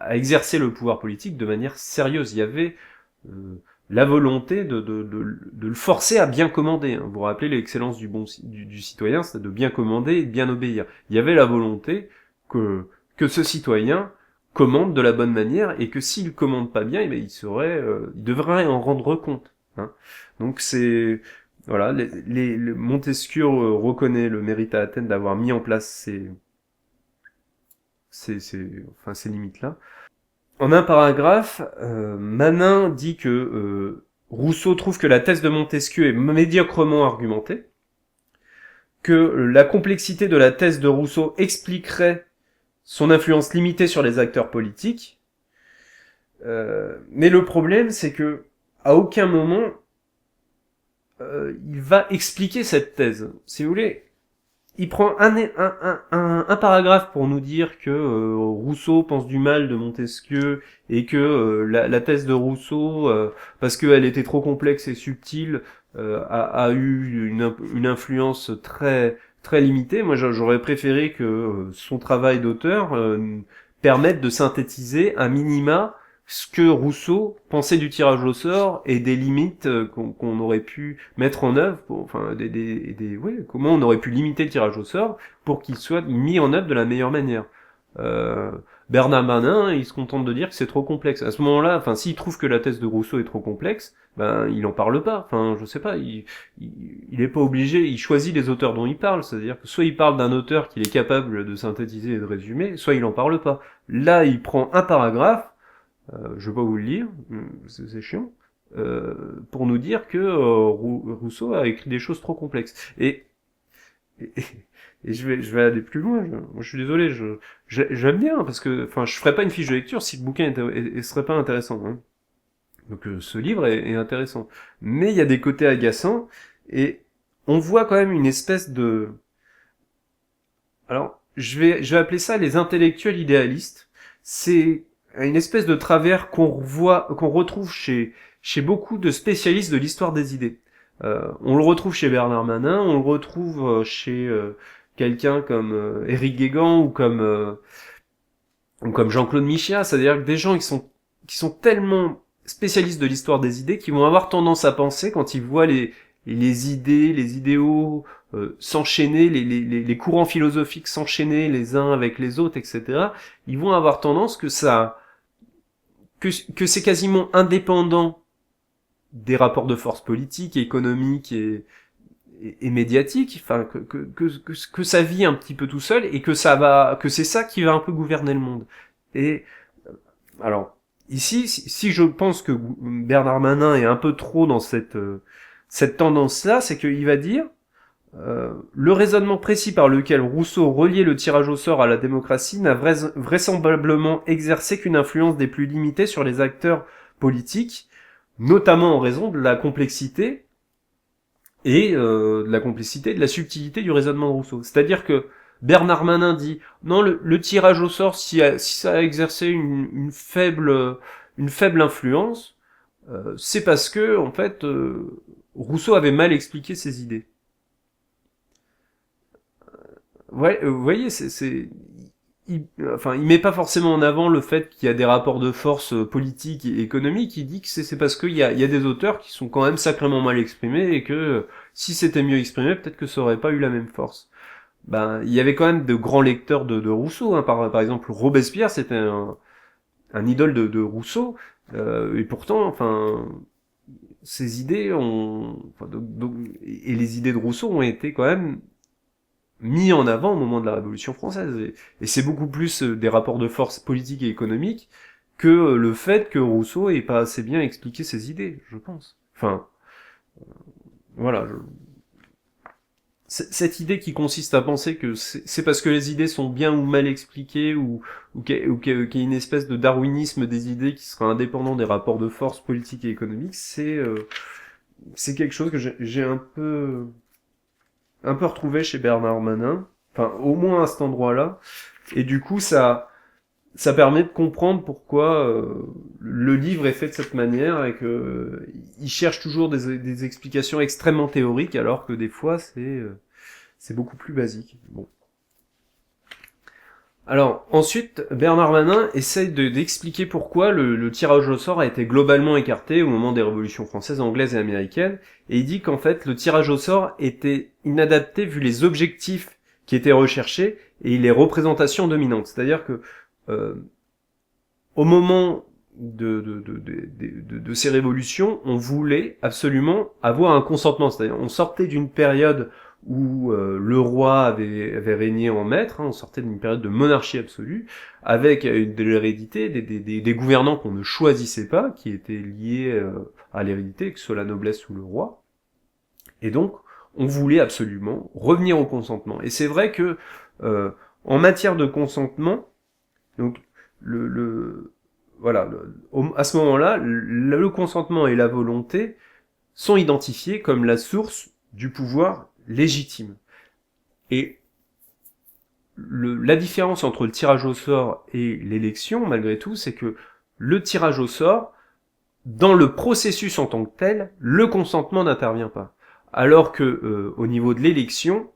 exercer le pouvoir politique de manière sérieuse. Il y avait la volonté de le forcer à bien commander. Vous vous rappelez l'excellence du citoyen, c'est de bien commander et de bien obéir. Il y avait la volonté que ce citoyen commande de la bonne manière, et que s'il commande pas bien, il devrait en rendre compte. Donc c'est voilà, Montesquieu reconnaît le mérite à Athènes d'avoir mis en place ces limites-là. En un paragraphe, Manin dit que Rousseau trouve que la thèse de Montesquieu est médiocrement argumentée, que la complexité de la thèse de Rousseau expliquerait son influence limitée sur les acteurs politiques, mais le problème, c'est que à aucun moment il va expliquer cette thèse. Si vous voulez, il prend un paragraphe pour nous dire que Rousseau pense du mal de Montesquieu, et que la thèse de Rousseau, parce qu'elle était trop complexe et subtile, a eu une influence très très limitée. Moi, j'aurais préféré que son travail d'auteur permette de synthétiser un minima ce que Rousseau pensait du tirage au sort et des limites qu'on aurait pu mettre en œuvre, enfin comment on aurait pu limiter le tirage au sort pour qu'il soit mis en œuvre de la meilleure manière. Euh, Bernard Manin, il se contente de dire que c'est trop complexe. À ce moment-là, enfin, s'il trouve que la thèse de Rousseau est trop complexe, ben, il en parle pas. Enfin, je sais pas, il est pas obligé, il choisit les auteurs dont il parle. C'est-à-dire que soit il parle d'un auteur qu'il est capable de synthétiser et de résumer, soit il en parle pas. Là, il prend un paragraphe, je vais pas vous le lire, c'est chiant, pour nous dire que Rousseau a écrit des choses trop complexes. Et, et je vais aller plus loin. Moi, je suis désolé, j'aime bien parce que, enfin, je ferais pas une fiche de lecture si le bouquin serait pas intéressant. Hein. Donc, ce livre est intéressant, mais il y a des côtés agaçants et on voit quand même une espèce de, alors, je vais appeler ça les intellectuels idéalistes. C'est une espèce de travers qu'on retrouve chez beaucoup de spécialistes de l'histoire des idées. On le retrouve chez Bernard Manin, on le retrouve chez quelqu'un comme Éric Guégan ou comme Jean-Claude Michéa, c'est-à-dire que des gens qui sont tellement spécialistes de l'histoire des idées qui vont avoir tendance à penser quand ils voient les idées, les idéaux s'enchaîner, les courants philosophiques s'enchaîner les uns avec les autres, etc. Ils vont avoir tendance que c'est quasiment indépendant des rapports de force politiques, économiques et médiatiques, enfin que ça vit un petit peu tout seul et que c'est ça qui va un peu gouverner le monde. Et alors ici, si je pense que Bernard Manin est un peu trop dans cette tendance-là, c'est qu'il va dire le raisonnement précis par lequel Rousseau reliait le tirage au sort à la démocratie n'a vraisemblablement exercé qu'une influence des plus limitées sur les acteurs politiques, notamment en raison de la complexité et de la subtilité du raisonnement de Rousseau. C'est-à-dire que Bernard Manin dit non, le tirage au sort, si ça a exercé une faible influence, c'est parce que en fait Rousseau avait mal expliqué ses idées. Ouais, vous voyez, il met pas forcément en avant le fait qu'il y a des rapports de force politiques et économiques. Il dit que c'est parce qu'il y a des auteurs qui sont quand même sacrément mal exprimés et que si c'était mieux exprimé, peut-être que ça aurait pas eu la même force. Ben, il y avait quand même de grands lecteurs de Rousseau. Hein. Par exemple, Robespierre, c'était un idole de Rousseau. Et pourtant, enfin, ses idées et les idées de Rousseau ont été quand même mis en avant au moment de la Révolution française. Et c'est beaucoup plus des rapports de force politiques et économiques que le fait que Rousseau ait pas assez bien expliqué ses idées, je pense. Enfin, voilà. Cette idée qui consiste à penser que c'est parce que les idées sont bien ou mal expliquées ou qu'il y a une espèce de darwinisme des idées qui sera indépendant des rapports de force politiques et économiques, c'est quelque chose que j'ai un peu retrouvé chez Bernard Manin, enfin au moins à cet endroit-là, et du coup ça permet de comprendre pourquoi le livre est fait de cette manière et que il cherche toujours des explications extrêmement théoriques alors que des fois c'est beaucoup plus basique. Bon. Alors ensuite, Bernard Manin essaye d'expliquer pourquoi le tirage au sort a été globalement écarté au moment des révolutions françaises, anglaises et américaines, et il dit qu'en fait le tirage au sort était inadapté vu les objectifs qui étaient recherchés et les représentations dominantes. C'est-à-dire que au moment de ces révolutions, on voulait absolument avoir un consentement. C'est-à-dire on sortait d'une période où le roi avait régné en maître, hein, on sortait d'une période de monarchie absolue, avec de l'hérédité, des gouvernants qu'on ne choisissait pas, qui étaient liés à l'hérédité, que ce soit la noblesse ou le roi. Et donc, on voulait absolument revenir au consentement. Et c'est vrai que en matière de consentement, donc à ce moment-là, le consentement et la volonté sont identifiés comme la source du pouvoir légitime. Et la différence entre le tirage au sort et l'élection, malgré tout, c'est que le tirage au sort dans le processus en tant que tel, le consentement n'intervient pas. Alors que au niveau de l'élection,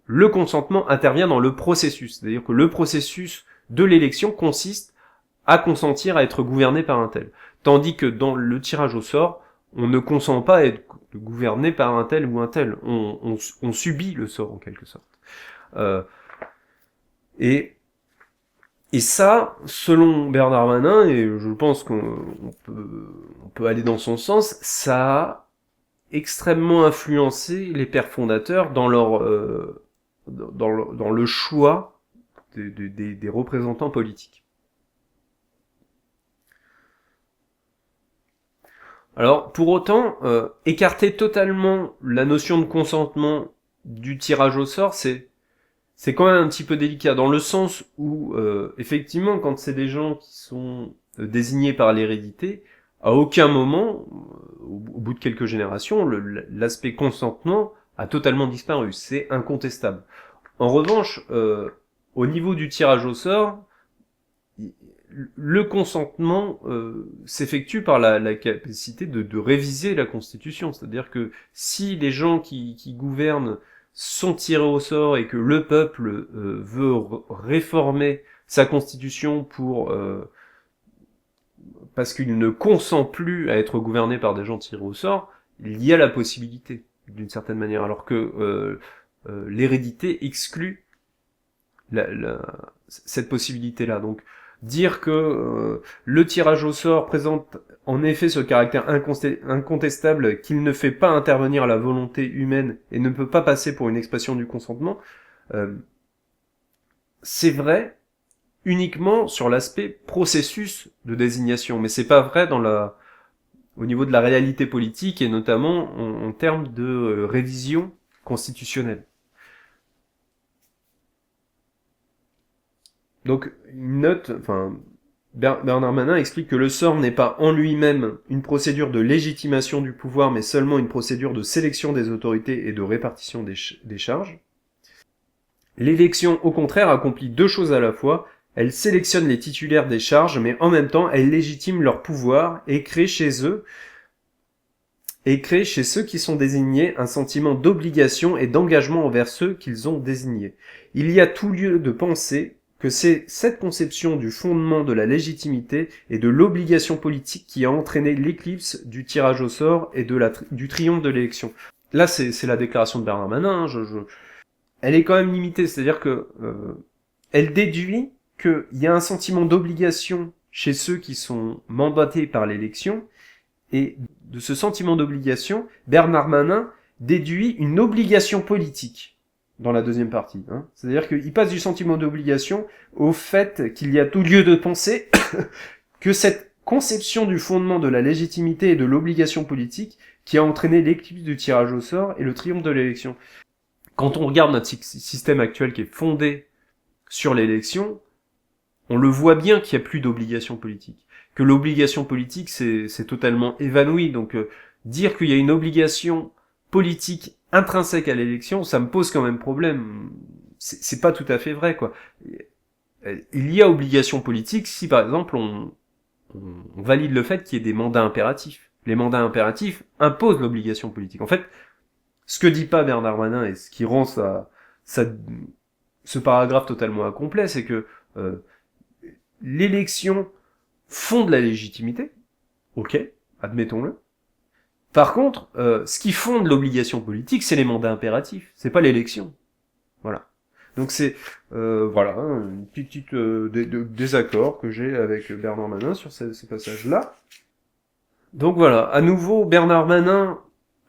le consentement intervient dans le processus. C'est-à-dire que le processus de l'élection consiste à consentir à être gouverné par un tel. Tandis que dans le tirage au sort, on ne consent pas à être gouverné par un tel ou un tel. On subit le sort en quelque sorte. Et ça, selon Bernard Manin, et je pense qu'on peut aller dans son sens, ça a extrêmement influencé les pères fondateurs dans dans le choix des représentants politiques. Alors, pour autant, écarter totalement la notion de consentement du tirage au sort, c'est quand même un petit peu délicat, dans le sens où, effectivement, quand c'est des gens qui sont désignés par l'hérédité, à aucun moment, au bout de quelques générations, l'aspect consentement a totalement disparu. C'est incontestable. En revanche, au niveau du tirage au sort, le consentement s'effectue par la capacité de réviser la Constitution. C'est-à-dire que si les gens qui gouvernent sont tirés au sort et que le peuple veut réformer sa Constitution parce qu'il ne consent plus à être gouverné par des gens tirés au sort, il y a la possibilité, d'une certaine manière, alors que l'hérédité exclut cette possibilité-là. Donc, dire que le tirage au sort présente en effet ce caractère incontestable qu'il ne fait pas intervenir la volonté humaine et ne peut pas passer pour une expression du consentement, c'est vrai uniquement sur l'aspect processus de désignation, mais c'est pas vrai au niveau de la réalité politique et notamment en termes de révision constitutionnelle. Donc, une note, Bernard Manin explique que le sort n'est pas en lui-même une procédure de légitimation du pouvoir, mais seulement une procédure de sélection des autorités et de répartition des charges. L'élection, au contraire, accomplit deux choses à la fois. Elle sélectionne les titulaires des charges, mais en même temps, elle légitime leur pouvoir et crée chez ceux qui sont désignés un sentiment d'obligation et d'engagement envers ceux qu'ils ont désignés. Il y a tout lieu de penser que c'est cette conception du fondement de la légitimité et de l'obligation politique qui a entraîné l'éclipse du tirage au sort et du triomphe de l'élection. Là, c'est la déclaration de Bernard Manin, elle est quand même limitée, c'est-à-dire que elle déduit qu'il y a un sentiment d'obligation chez ceux qui sont mandatés par l'élection, et de ce sentiment d'obligation, Bernard Manin déduit une obligation politique dans la deuxième partie. C'est-à-dire qu'il passe du sentiment d'obligation au fait qu'il y a tout lieu de penser que cette conception du fondement de la légitimité et de l'obligation politique qui a entraîné l'éclipse du tirage au sort et le triomphe de l'élection. Quand on regarde notre système actuel qui est fondé sur l'élection, on le voit bien qu'il n'y a plus d'obligation politique. Que l'obligation politique, c'est totalement évanoui. Donc, dire qu'il y a une obligation politique intrinsèque à l'élection, ça me pose quand même problème. C'est pas tout à fait vrai, quoi. Il y a obligation politique si, par exemple, on valide le fait qu'il y ait des mandats impératifs. Les mandats impératifs imposent l'obligation politique. En fait, ce que dit pas Bernard Manin et ce qui rend ce paragraphe totalement incomplet, c'est que l'élection fonde la légitimité, ok, admettons-le. Par contre, ce qui fonde l'obligation politique, c'est les mandats impératifs, c'est pas l'élection. Voilà. Donc c'est un petit désaccord que j'ai avec Bernard Manin sur ces passages-là. Donc voilà, à nouveau, Bernard Manin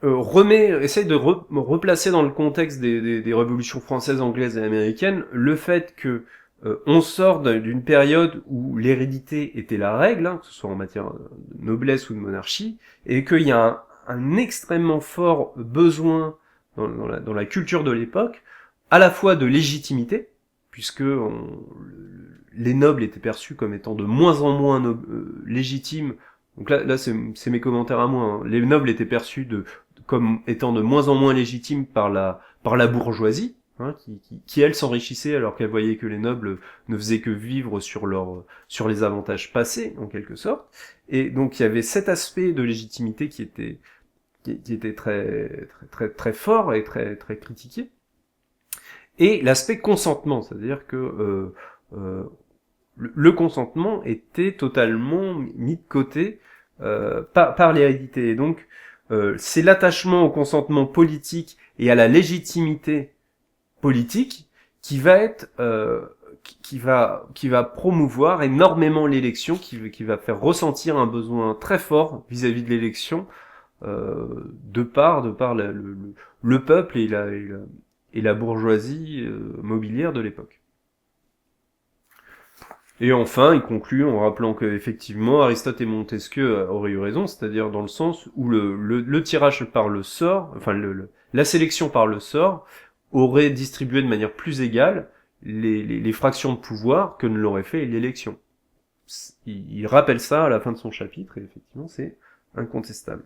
essaye de replacer dans le contexte des révolutions françaises, anglaises et américaines le fait que on sort d'une période où l'hérédité était la règle, que ce soit en matière de noblesse ou de monarchie, et qu'il y a un extrêmement fort besoin dans la culture de l'époque, à la fois de légitimité, puisque les nobles étaient perçus comme étant de moins en moins légitimes. Donc là c'est mes commentaires à moi. Les nobles étaient perçus comme étant de moins en moins légitimes par la bourgeoisie, qui elle s'enrichissait alors qu'elle voyait que les nobles ne faisaient que vivre sur les avantages passés, en quelque sorte. Et donc il y avait cet aspect de légitimité qui était très fort et très critiqué. Et l'aspect consentement, c'est-à-dire que le consentement était totalement mis de côté par l'hérédité. Et donc, c'est l'attachement au consentement politique et à la légitimité politique qui va être qui va promouvoir énormément l'élection, qui va faire ressentir un besoin très fort vis-à-vis de l'élection de par le peuple et la bourgeoisie mobilière de l'époque. Et enfin, il conclut en rappelant que effectivement Aristote et Montesquieu auraient eu raison, c'est-à-dire dans le sens où le tirage par le sort, enfin la sélection par le sort, aurait distribué de manière plus égale les fractions de pouvoir que ne l'aurait fait l'élection. Il rappelle ça à la fin de son chapitre, et effectivement c'est incontestable.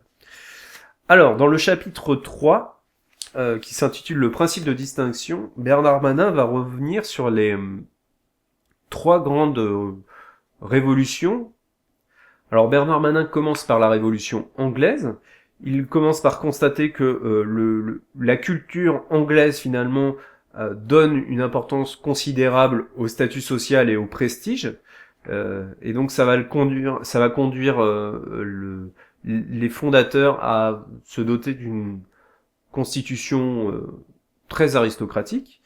Alors, dans le chapitre 3, qui s'intitule Le principe de distinction, Bernard Manin va revenir sur les trois grandes révolutions. Alors Bernard Manin commence par la révolution anglaise. Il commence par constater que la culture anglaise finalement donne une importance considérable au statut social et au prestige, et donc ça va conduire les fondateurs à se doter d'une constitution très aristocratique.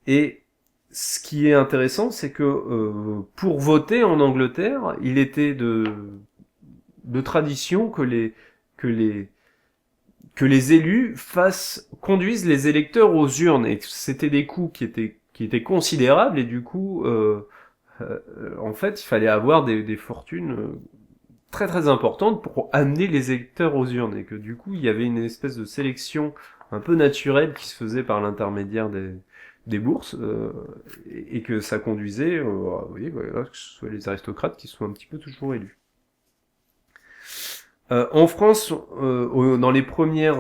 Et ce qui est intéressant, c'est que pour voter en Angleterre, il était de tradition que les élus conduisent les électeurs aux urnes, et c'était des coûts qui étaient considérables, et du coup en fait il fallait avoir des fortunes très très importantes pour amener les électeurs aux urnes, et que du coup il y avait une espèce de sélection un peu naturelle qui se faisait par l'intermédiaire des bourses, et que ça conduisait que ce soit les aristocrates qui soient un petit peu toujours élus. En France, dans les premières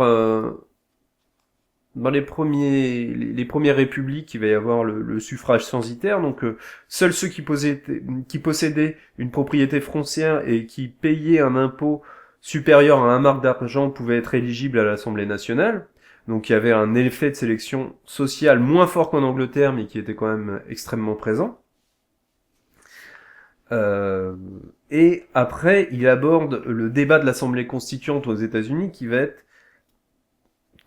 républiques, il va y avoir le suffrage censitaire, donc seuls ceux qui possédaient une propriété foncière et qui payaient un impôt supérieur à 1 mark d'argent pouvaient être éligibles à l'Assemblée nationale. Donc il y avait un effet de sélection sociale moins fort qu'en Angleterre, mais qui était quand même extrêmement présent. Et après, il aborde le débat de l'Assemblée constituante aux États-Unis, qui va être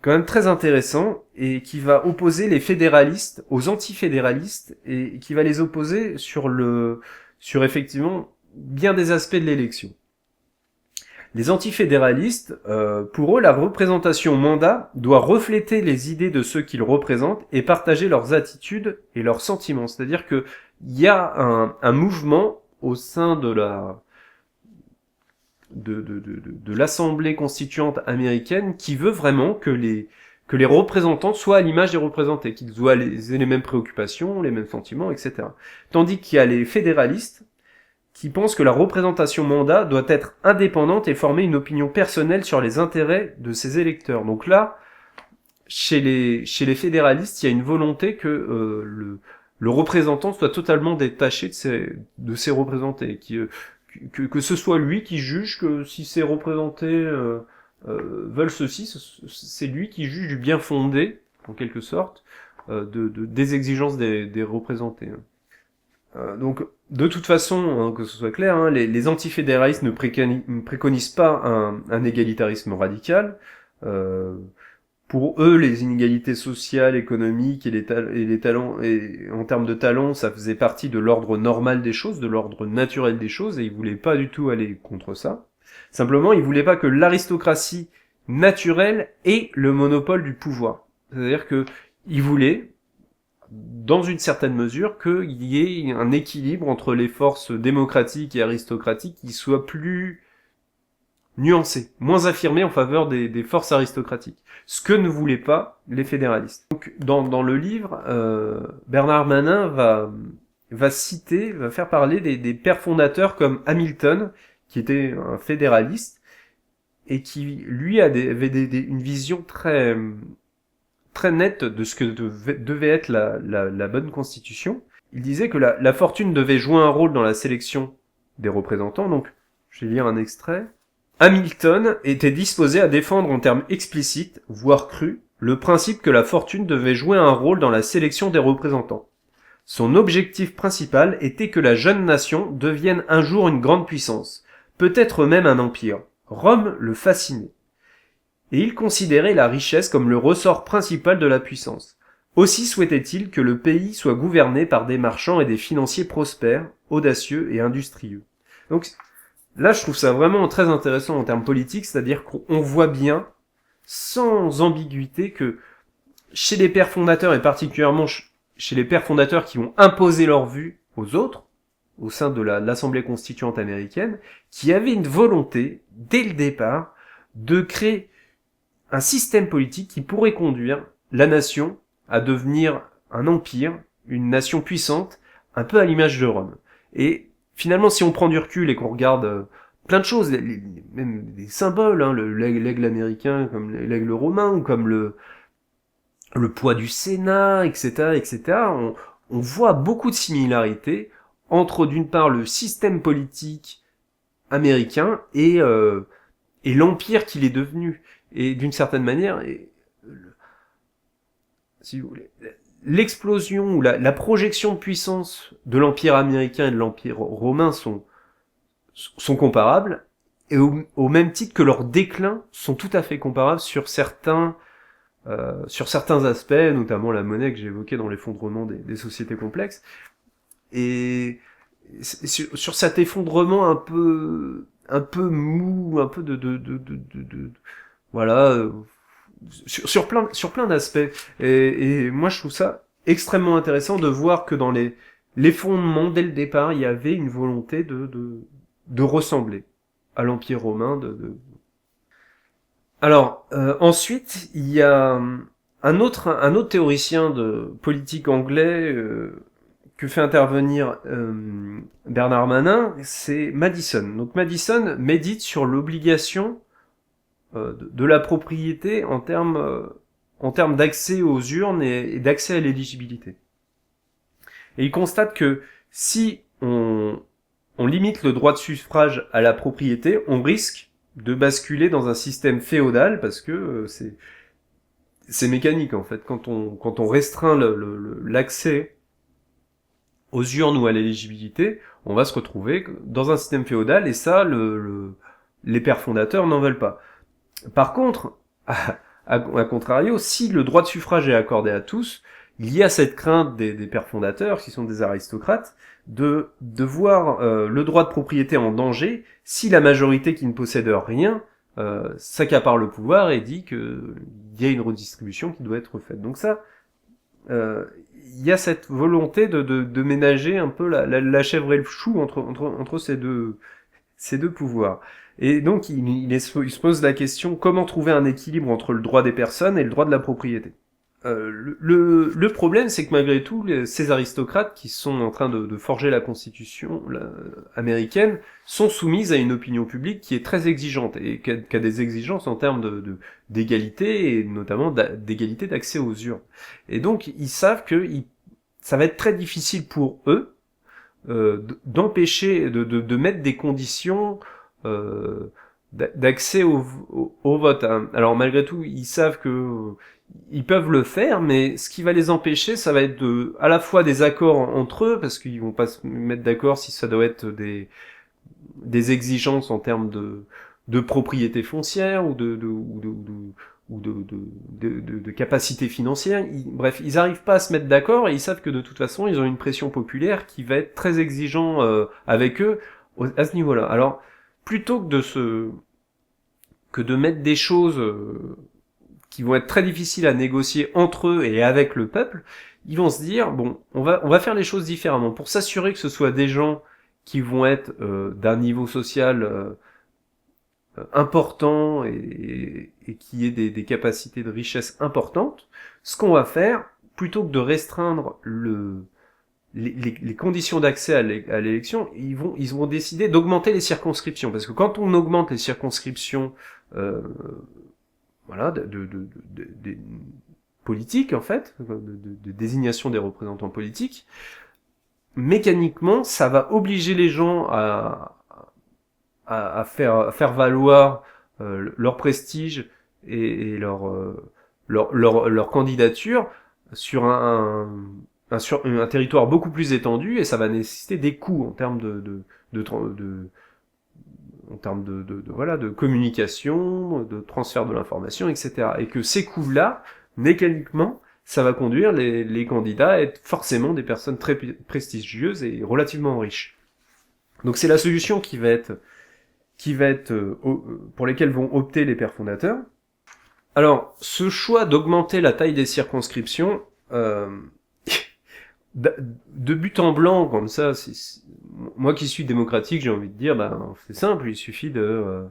quand même très intéressant, et qui va opposer les fédéralistes aux antifédéralistes, et qui va les opposer sur effectivement bien des aspects de l'élection. Les antifédéralistes, pour eux, la représentation mandat doit refléter les idées de ceux qu'ils représentent et partager leurs attitudes et leurs sentiments. C'est-à-dire que il y a un mouvement au sein de l'Assemblée constituante américaine qui veut vraiment que les représentants soient à l'image des représentés, qu'ils aient les mêmes préoccupations, les mêmes sentiments, etc. Tandis qu'il y a les fédéralistes qui pensent que la représentation mandat doit être indépendante et former une opinion personnelle sur les intérêts de ses électeurs. Donc là, chez les fédéralistes, il y a une volonté que le représentant soit totalement détaché de ses représentés, que ce soit lui qui juge que si ses représentés veulent ceci, c'est lui qui juge du bien fondé, en quelque sorte, des exigences des représentés. Donc, de toute façon, que ce soit clair, les antifédéralistes ne préconisent pas un égalitarisme radical. Pour eux, les inégalités sociales, économiques et les talents, et en termes de talents, ça faisait partie de l'ordre normal des choses, de l'ordre naturel des choses, et ils voulaient pas du tout aller contre ça. Simplement, ils voulaient pas que l'aristocratie naturelle ait le monopole du pouvoir. C'est-à-dire que ils voulaient, dans une certaine mesure, qu'il y ait un équilibre entre les forces démocratiques et aristocratiques qui soit plus nuancé, moins affirmé en faveur des forces aristocratiques. Ce que ne voulaient pas les fédéralistes. Donc, dans le livre, Bernard Manin va faire parler des pères fondateurs comme Hamilton, qui était un fédéraliste, et qui, lui, avait une vision très très net de ce que devait être la bonne constitution. Il disait que la fortune devait jouer un rôle dans la sélection des représentants. Donc, je vais lire un extrait. Hamilton était disposé à défendre en termes explicites, voire crus, le principe que la fortune devait jouer un rôle dans la sélection des représentants. Son objectif principal était que la jeune nation devienne un jour une grande puissance, peut-être même un empire. Rome le fascinait. Et il considérait la richesse comme le ressort principal de la puissance. Aussi souhaitait-il que le pays soit gouverné par des marchands et des financiers prospères, audacieux et industrieux. Donc là, je trouve ça vraiment très intéressant en termes politiques, c'est-à-dire qu'on voit bien, sans ambiguïté, que chez les pères fondateurs, et particulièrement chez les pères fondateurs qui ont imposé leur vue aux autres, au sein de l'Assemblée constituante américaine, qui avaient une volonté, dès le départ, de créer un système politique qui pourrait conduire la nation à devenir un empire, une nation puissante, un peu à l'image de Rome. Et finalement, si on prend du recul et qu'on regarde plein de choses, même des symboles, hein, l'aigle américain comme l'aigle romain, ou comme le poids du Sénat, etc., on voit beaucoup de similarités entre, d'une part, le système politique américain et l'empire qu'il est devenu. Et d'une certaine manière, si vous voulez, l'explosion ou la projection de puissance de l'empire américain et de l'empire romain sont comparables, et au même titre que leurs déclins sont tout à fait comparables sur certains aspects, notamment la monnaie que j'ai évoquée dans l'effondrement des sociétés complexes. Et sur cet effondrement un peu mou, un peu voilà, sur plein d'aspects. Et moi, je trouve ça extrêmement intéressant de voir que dans les fondements, dès le départ, il y avait une volonté de ressembler à l'Empire romain. Alors, ensuite, il y a un autre théoricien de politique anglais que fait intervenir Bernard Manin, c'est Madison. Donc Madison médite sur l'obligation de la propriété en termes d'accès aux urnes et d'accès à l'éligibilité. Et il constate que si on limite le droit de suffrage à la propriété, on risque de basculer dans un système féodal, parce que c'est mécanique en fait. Quand on restreint l'accès aux urnes ou à l'éligibilité, on va se retrouver dans un système féodal, et ça, les pères fondateurs n'en veulent pas. Par contre, à contrario, si le droit de suffrage est accordé à tous, il y a cette crainte des pères fondateurs, qui sont des aristocrates, de voir le droit de propriété en danger si la majorité qui ne possède rien s'accapare le pouvoir et dit qu'il y a une redistribution qui doit être faite. Donc ça, il y a cette volonté de ménager un peu la chèvre et le chou entre ces deux pouvoirs. Et donc il se pose la question, comment trouver un équilibre entre le droit des personnes et le droit de la propriété. Le problème, c'est que malgré tout, ces aristocrates qui sont en train de forger la constitution américaine sont soumises à une opinion publique qui est très exigeante et qui a des exigences en termes d'égalité, et notamment d'égalité d'accès aux urnes. Et donc ils savent que ça va être très difficile pour eux d'empêcher, de mettre des conditions d'accès au vote. Alors malgré tout, ils savent que ils peuvent le faire, mais ce qui va les empêcher, ça va être à la fois des accords entre eux, parce qu'ils vont pas se mettre d'accord si ça doit être des exigences en termes de propriété foncière ou de capacité financière. Bref, ils arrivent pas à se mettre d'accord, et ils savent que de toute façon, ils ont une pression populaire qui va être très exigeant avec eux à ce niveau-là. Alors, plutôt que de mettre des choses qui vont être très difficiles à négocier entre eux et avec le peuple, ils vont se dire, bon, on va faire les choses différemment, pour s'assurer que ce soit des gens qui vont être d'un niveau social important et qui aient des capacités de richesse importantes. Ce qu'on va faire, plutôt que de restreindre les conditions d'accès à l'élection, ils vont décider d'augmenter les circonscriptions, parce que quand on augmente les circonscriptions, voilà, politique, en fait, de désignation des représentants politiques, mécaniquement, ça va obliger les gens à faire valoir leur prestige et leur candidature sur un territoire beaucoup plus étendu, et ça va nécessiter des coûts en termes de communication, de transfert de l'information, etc. Et que ces coûts-là, mécaniquement, ça va conduire les candidats à être forcément des personnes très prestigieuses et relativement riches. Donc c'est la solution qui va être pour lesquelles vont opter les pères fondateurs. Alors, ce choix d'augmenter la taille des circonscriptions, de but en blanc, comme ça, moi qui suis démocratique, j'ai envie de dire, c'est simple, il suffit de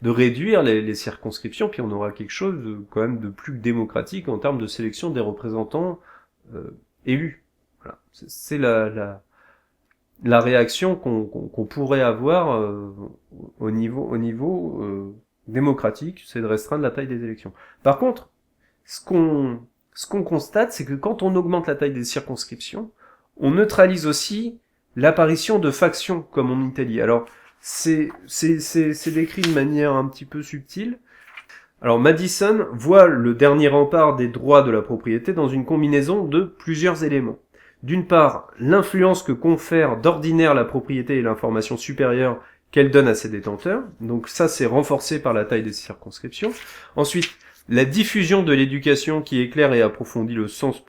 réduire les circonscriptions, puis on aura quelque chose quand même de plus démocratique en termes de sélection des représentants élus. Voilà. C'est la réaction qu'on pourrait avoir au niveau démocratique, c'est de restreindre la taille des élections. Par contre, ce qu'on constate, c'est que quand on augmente la taille des circonscriptions, on neutralise aussi l'apparition de factions, comme en Italie. Alors, c'est décrit de manière un petit peu subtile. Alors, Madison voit le dernier rempart des droits de la propriété dans une combinaison de plusieurs éléments. D'une part, l'influence que confère d'ordinaire la propriété et l'information supérieure qu'elle donne à ses détenteurs. Donc ça, c'est renforcé par la taille des circonscriptions. Ensuite, la diffusion de l'éducation qui éclaire et approfondit le sens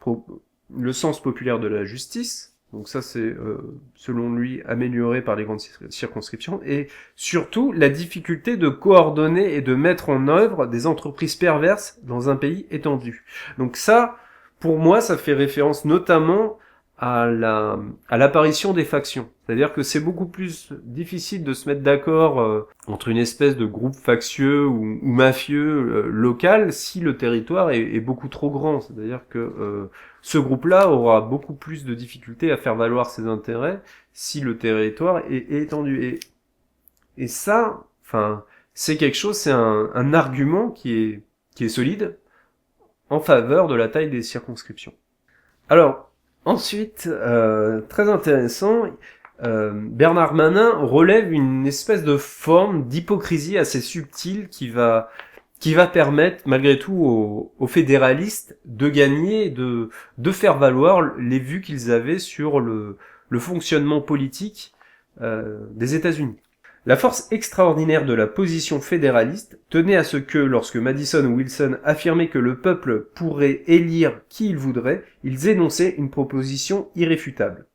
populaire de la justice. Donc ça, c'est, selon lui, amélioré par les grandes circonscriptions. Et surtout, la difficulté de coordonner et de mettre en œuvre des entreprises perverses dans un pays étendu. Donc ça, pour moi, ça fait référence notamment à l'apparition des factions. C'est-à-dire que c'est beaucoup plus difficile de se mettre d'accord entre une espèce de groupe factieux ou mafieux local si le territoire est beaucoup trop grand. C'est-à-dire que ce groupe-là aura beaucoup plus de difficultés à faire valoir ses intérêts si le territoire est étendu. Et ça, c'est quelque chose, c'est un argument qui est solide en faveur de la taille des circonscriptions. Alors, ensuite, très intéressant, Bernard Manin relève une espèce de forme d'hypocrisie assez subtile qui va permettre malgré tout aux fédéralistes de gagner, de faire valoir les vues qu'ils avaient sur le fonctionnement politique des États-Unis. La force extraordinaire de la position fédéraliste tenait à ce que, lorsque Madison ou Wilson affirmaient que le peuple pourrait élire qui il voudrait, ils énonçaient une proposition irréfutable.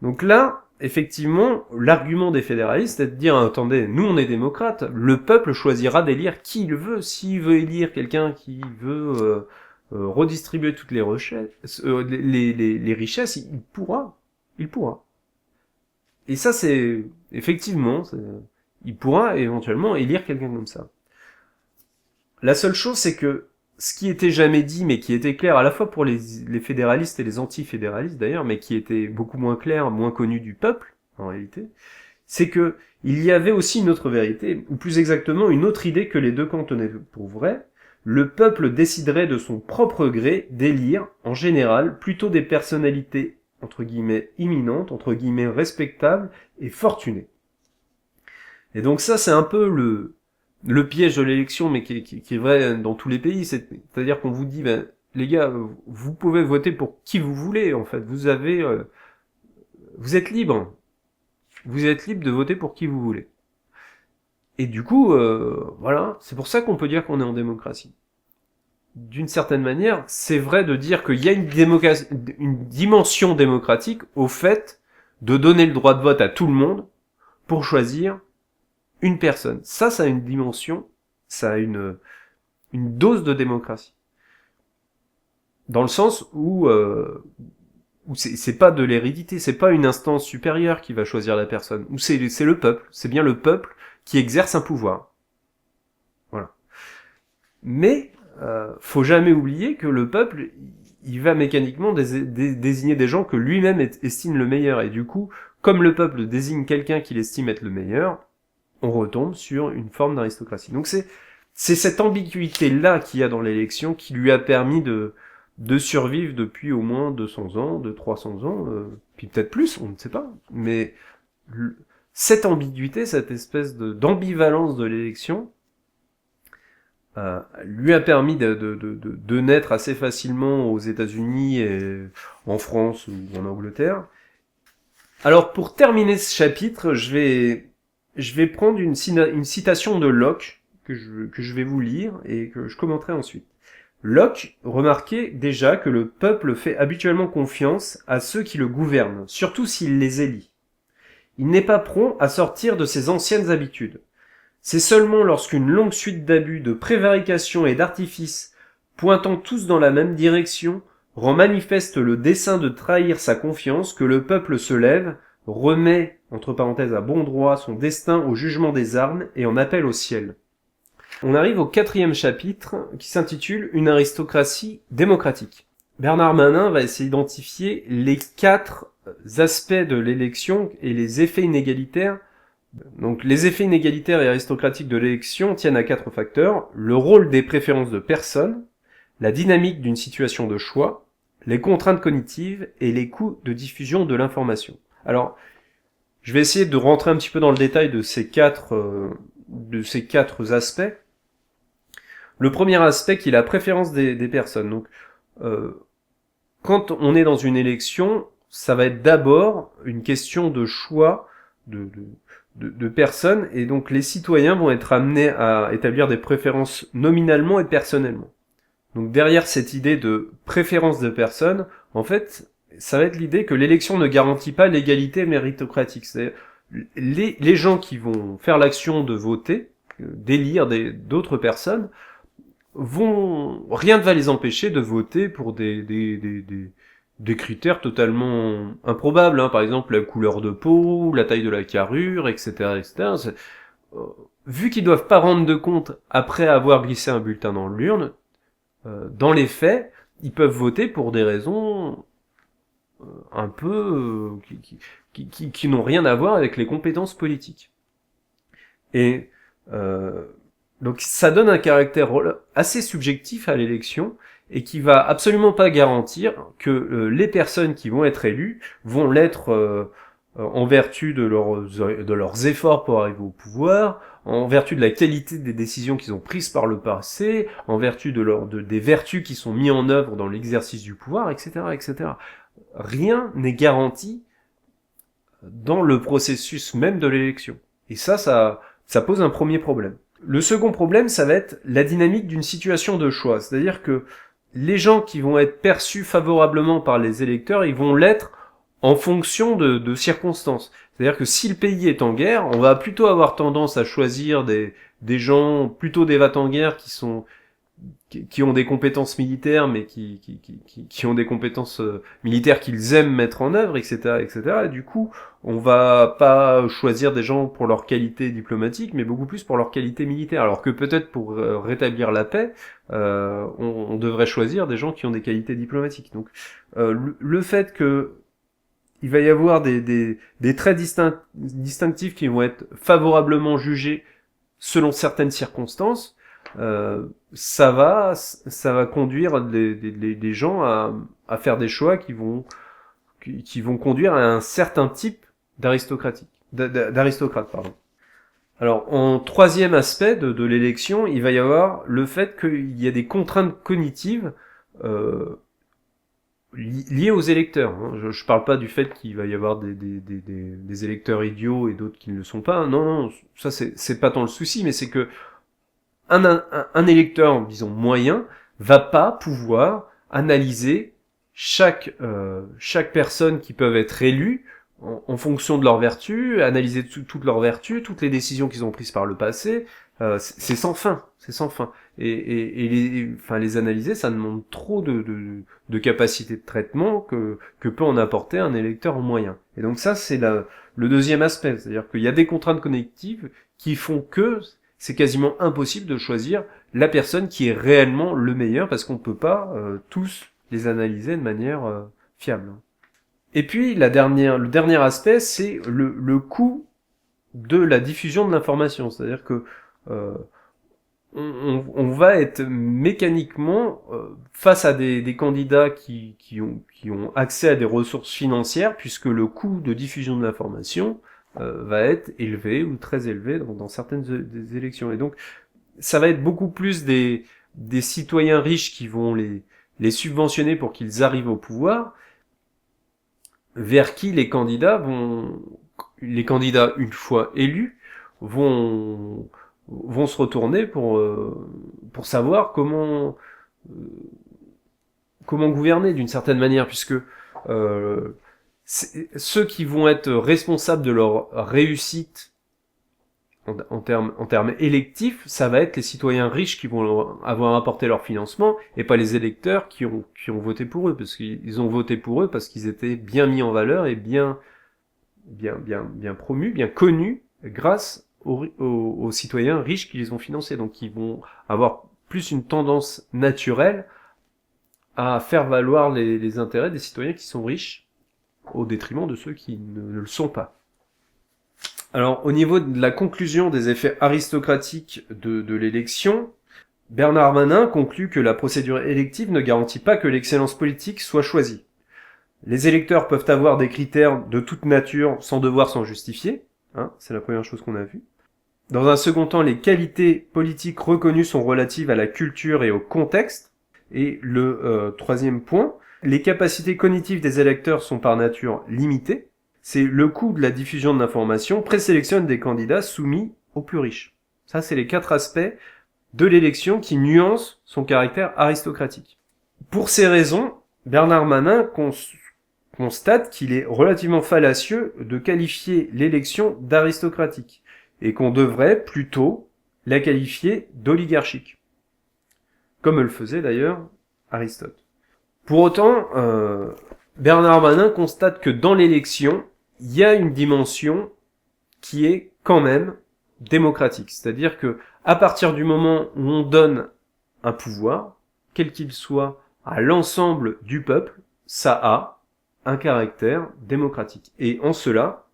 Donc là, effectivement, l'argument des fédéralistes est de dire, attendez, nous on est démocrates, le peuple choisira d'élire qui il veut. S'il veut élire quelqu'un qui veut redistribuer toutes les richesses, il pourra. Et ça, c'est effectivement, il pourra éventuellement élire quelqu'un comme ça. La seule chose, c'est que ce qui était jamais dit, mais qui était clair à la fois pour les fédéralistes et les anti-fédéralistes d'ailleurs, mais qui était beaucoup moins clair, moins connu du peuple, en réalité, c'est que il y avait aussi une autre vérité, ou plus exactement une autre idée que les deux camps tenaient pour vraie. Le peuple déciderait de son propre gré d'élire, en général, plutôt des personnalités entre guillemets imminentes, entre guillemets respectables et fortunées. Et donc ça, c'est un peu le piège de l'élection, mais qui est vrai dans tous les pays. C'est-à-dire qu'on vous dit, les gars, vous pouvez voter pour qui vous voulez, en fait. Vous êtes libre. Vous êtes libre de voter pour qui vous voulez. Et du coup, voilà, c'est pour ça qu'on peut dire qu'on est en démocratie. D'une certaine manière, c'est vrai de dire qu'il y a une dimension démocratique au fait de donner le droit de vote à tout le monde pour choisir une personne. Ça a une dimension, ça a une dose de démocratie. Dans le sens où c'est pas de l'hérédité, c'est pas une instance supérieure qui va choisir la personne, où c'est le peuple, c'est bien le peuple qui exerce un pouvoir. Voilà. Mais faut jamais oublier que le peuple, il va mécaniquement désigner des gens que lui-même estime le meilleur. Et du coup, comme le peuple désigne quelqu'un qu'il estime être le meilleur, on retombe sur une forme d'aristocratie. Donc c'est cette ambiguïté-là qu'il y a dans l'élection qui lui a permis de survivre depuis au moins 200 ans, 300 ans, puis peut-être plus, on ne sait pas. Mais cette ambiguïté, cette espèce d'ambivalence de l'élection, lui a permis de naître assez facilement aux États-Unis et en France ou en Angleterre. Alors pour terminer ce chapitre, je vais prendre une citation de Locke que je vais vous lire et que je commenterai ensuite. Locke remarquait déjà que le peuple fait habituellement confiance à ceux qui le gouvernent, surtout s'il les élit. Il n'est pas prompt à sortir de ses anciennes habitudes. C'est seulement lorsqu'une longue suite d'abus, de prévarications et d'artifices, pointant tous dans la même direction, rend manifeste le dessein de trahir sa confiance que le peuple se lève, remet, entre parenthèses à bon droit, son destin au jugement des armes et en appelle au ciel. On arrive au 4e chapitre qui s'intitule « Une aristocratie démocratique ». Bernard Manin va essayer d'identifier les 4 aspects de l'élection et les effets inégalitaires. Donc les effets inégalitaires et aristocratiques de l'élection tiennent à 4 facteurs: le rôle des préférences de personnes, la dynamique d'une situation de choix, les contraintes cognitives et les coûts de diffusion de l'information. Alors, je vais essayer de rentrer un petit peu dans le détail de ces 4 aspects. Le premier aspect qui est la préférence des personnes. Donc, quand on est dans une élection, ça va être d'abord une question de choix de personnes, et donc les citoyens vont être amenés à établir des préférences nominalement et personnellement. Donc derrière cette idée de préférence de personnes, en fait, ça va être l'idée que l'élection ne garantit pas l'égalité méritocratique. C'est les gens qui vont faire l'action de voter, d'élire d'autres personnes, rien ne va les empêcher de voter pour des critères totalement improbables, hein. Par exemple, la couleur de peau, la taille de la carrure, etc., etc. Vu qu'ils doivent pas rendre de compte après avoir glissé un bulletin dans l'urne, dans les faits, ils peuvent voter pour des raisons un peu qui n'ont rien à voir avec les compétences politiques. Et donc ça donne un caractère assez subjectif à l'élection, et qui va absolument pas garantir que les personnes qui vont être élues vont l'être en vertu de leurs efforts pour arriver au pouvoir, en vertu de la qualité des décisions qu'ils ont prises par le passé, en vertu des vertus qui sont mises en œuvre dans l'exercice du pouvoir, etc., etc. Rien n'est garanti dans le processus même de l'élection. Et ça pose un premier problème. Le second problème, ça va être la dynamique d'une situation de choix. C'est-à-dire que les gens qui vont être perçus favorablement par les électeurs, ils vont l'être en fonction de circonstances. C'est-à-dire que si le pays est en guerre, on va plutôt avoir tendance à choisir des gens plutôt des va-t-en-guerre qui ont des compétences militaires, mais qui ont des compétences militaires qu'ils aiment mettre en œuvre, etc., etc. Et du coup, on va pas choisir des gens pour leur qualité diplomatique, mais beaucoup plus pour leur qualité militaire. Alors que peut-être pour rétablir la paix, on devrait choisir des gens qui ont des qualités diplomatiques. Donc, le fait que il va y avoir des traits distinctifs qui vont être favorablement jugés selon certaines circonstances, ça va conduire des gens à faire des choix qui vont conduire à un certain type d'aristocrate, pardon. Alors, en troisième aspect de l'élection, il va y avoir le fait qu'il y a des contraintes cognitives liées aux électeurs. Je parle pas du fait qu'il va y avoir des électeurs idiots et d'autres qui ne le sont pas. Non, ça c'est pas tant le souci, mais c'est que un électeur, disons, moyen, va pas pouvoir analyser chaque personne qui peuvent être élue en fonction de leurs vertus, analyser toutes leurs vertus, toutes les décisions qu'ils ont prises par le passé. C'est sans fin, Et les analyser, ça demande trop de capacité de traitement que peut en apporter un électeur moyen. Et donc ça, c'est le deuxième aspect, c'est-à-dire qu'il y a des contraintes connectives qui font que c'est quasiment impossible de choisir la personne qui est réellement le meilleur, parce qu'on peut pas tous les analyser de manière fiable. Et puis le dernier aspect, c'est le coût de la diffusion de l'information, c'est-à-dire que on va être mécaniquement face à des candidats qui ont accès à des ressources financières, puisque le coût de diffusion de l'information va être élevé ou très élevé dans certaines des élections. Et donc, ça va être beaucoup plus des citoyens riches qui vont les subventionner pour qu'ils arrivent au pouvoir, vers qui les candidats, une fois élus, vont se retourner pour savoir comment gouverner d'une certaine manière, puisque ceux qui vont être responsables de leur réussite en termes électifs, ça va être les citoyens riches qui vont avoir apporté leur financement, et pas les électeurs qui ont voté pour eux, parce qu'ils ont voté pour eux parce qu'ils étaient bien mis en valeur et bien promus, bien connus, grâce aux citoyens riches qui les ont financés. Donc ils vont avoir plus une tendance naturelle à faire valoir les intérêts des citoyens qui sont riches, au détriment de ceux qui ne le sont pas. Alors, au niveau de la conclusion des effets aristocratiques de l'élection, Bernard Manin conclut que la procédure élective ne garantit pas que l'excellence politique soit choisie. Les électeurs peuvent avoir des critères de toute nature sans devoir s'en justifier, c'est la première chose qu'on a vue. Dans un second temps, les qualités politiques reconnues sont relatives à la culture et au contexte. Et le troisième point, les capacités cognitives des électeurs sont par nature limitées. C'est le coût de la diffusion de l'information présélectionne des candidats soumis aux plus riches. Ça, c'est les 4 aspects de l'élection qui nuancent son caractère aristocratique. Pour ces raisons, Bernard Manin constate qu'il est relativement fallacieux de qualifier l'élection d'aristocratique, et qu'on devrait plutôt la qualifier d'oligarchique, comme le faisait d'ailleurs Aristote. Pour autant, Bernard Manin constate que dans l'élection, il y a une dimension qui est quand même démocratique. C'est-à-dire que à partir du moment où on donne un pouvoir, quel qu'il soit, à l'ensemble du peuple, ça a un caractère démocratique. Et en cela,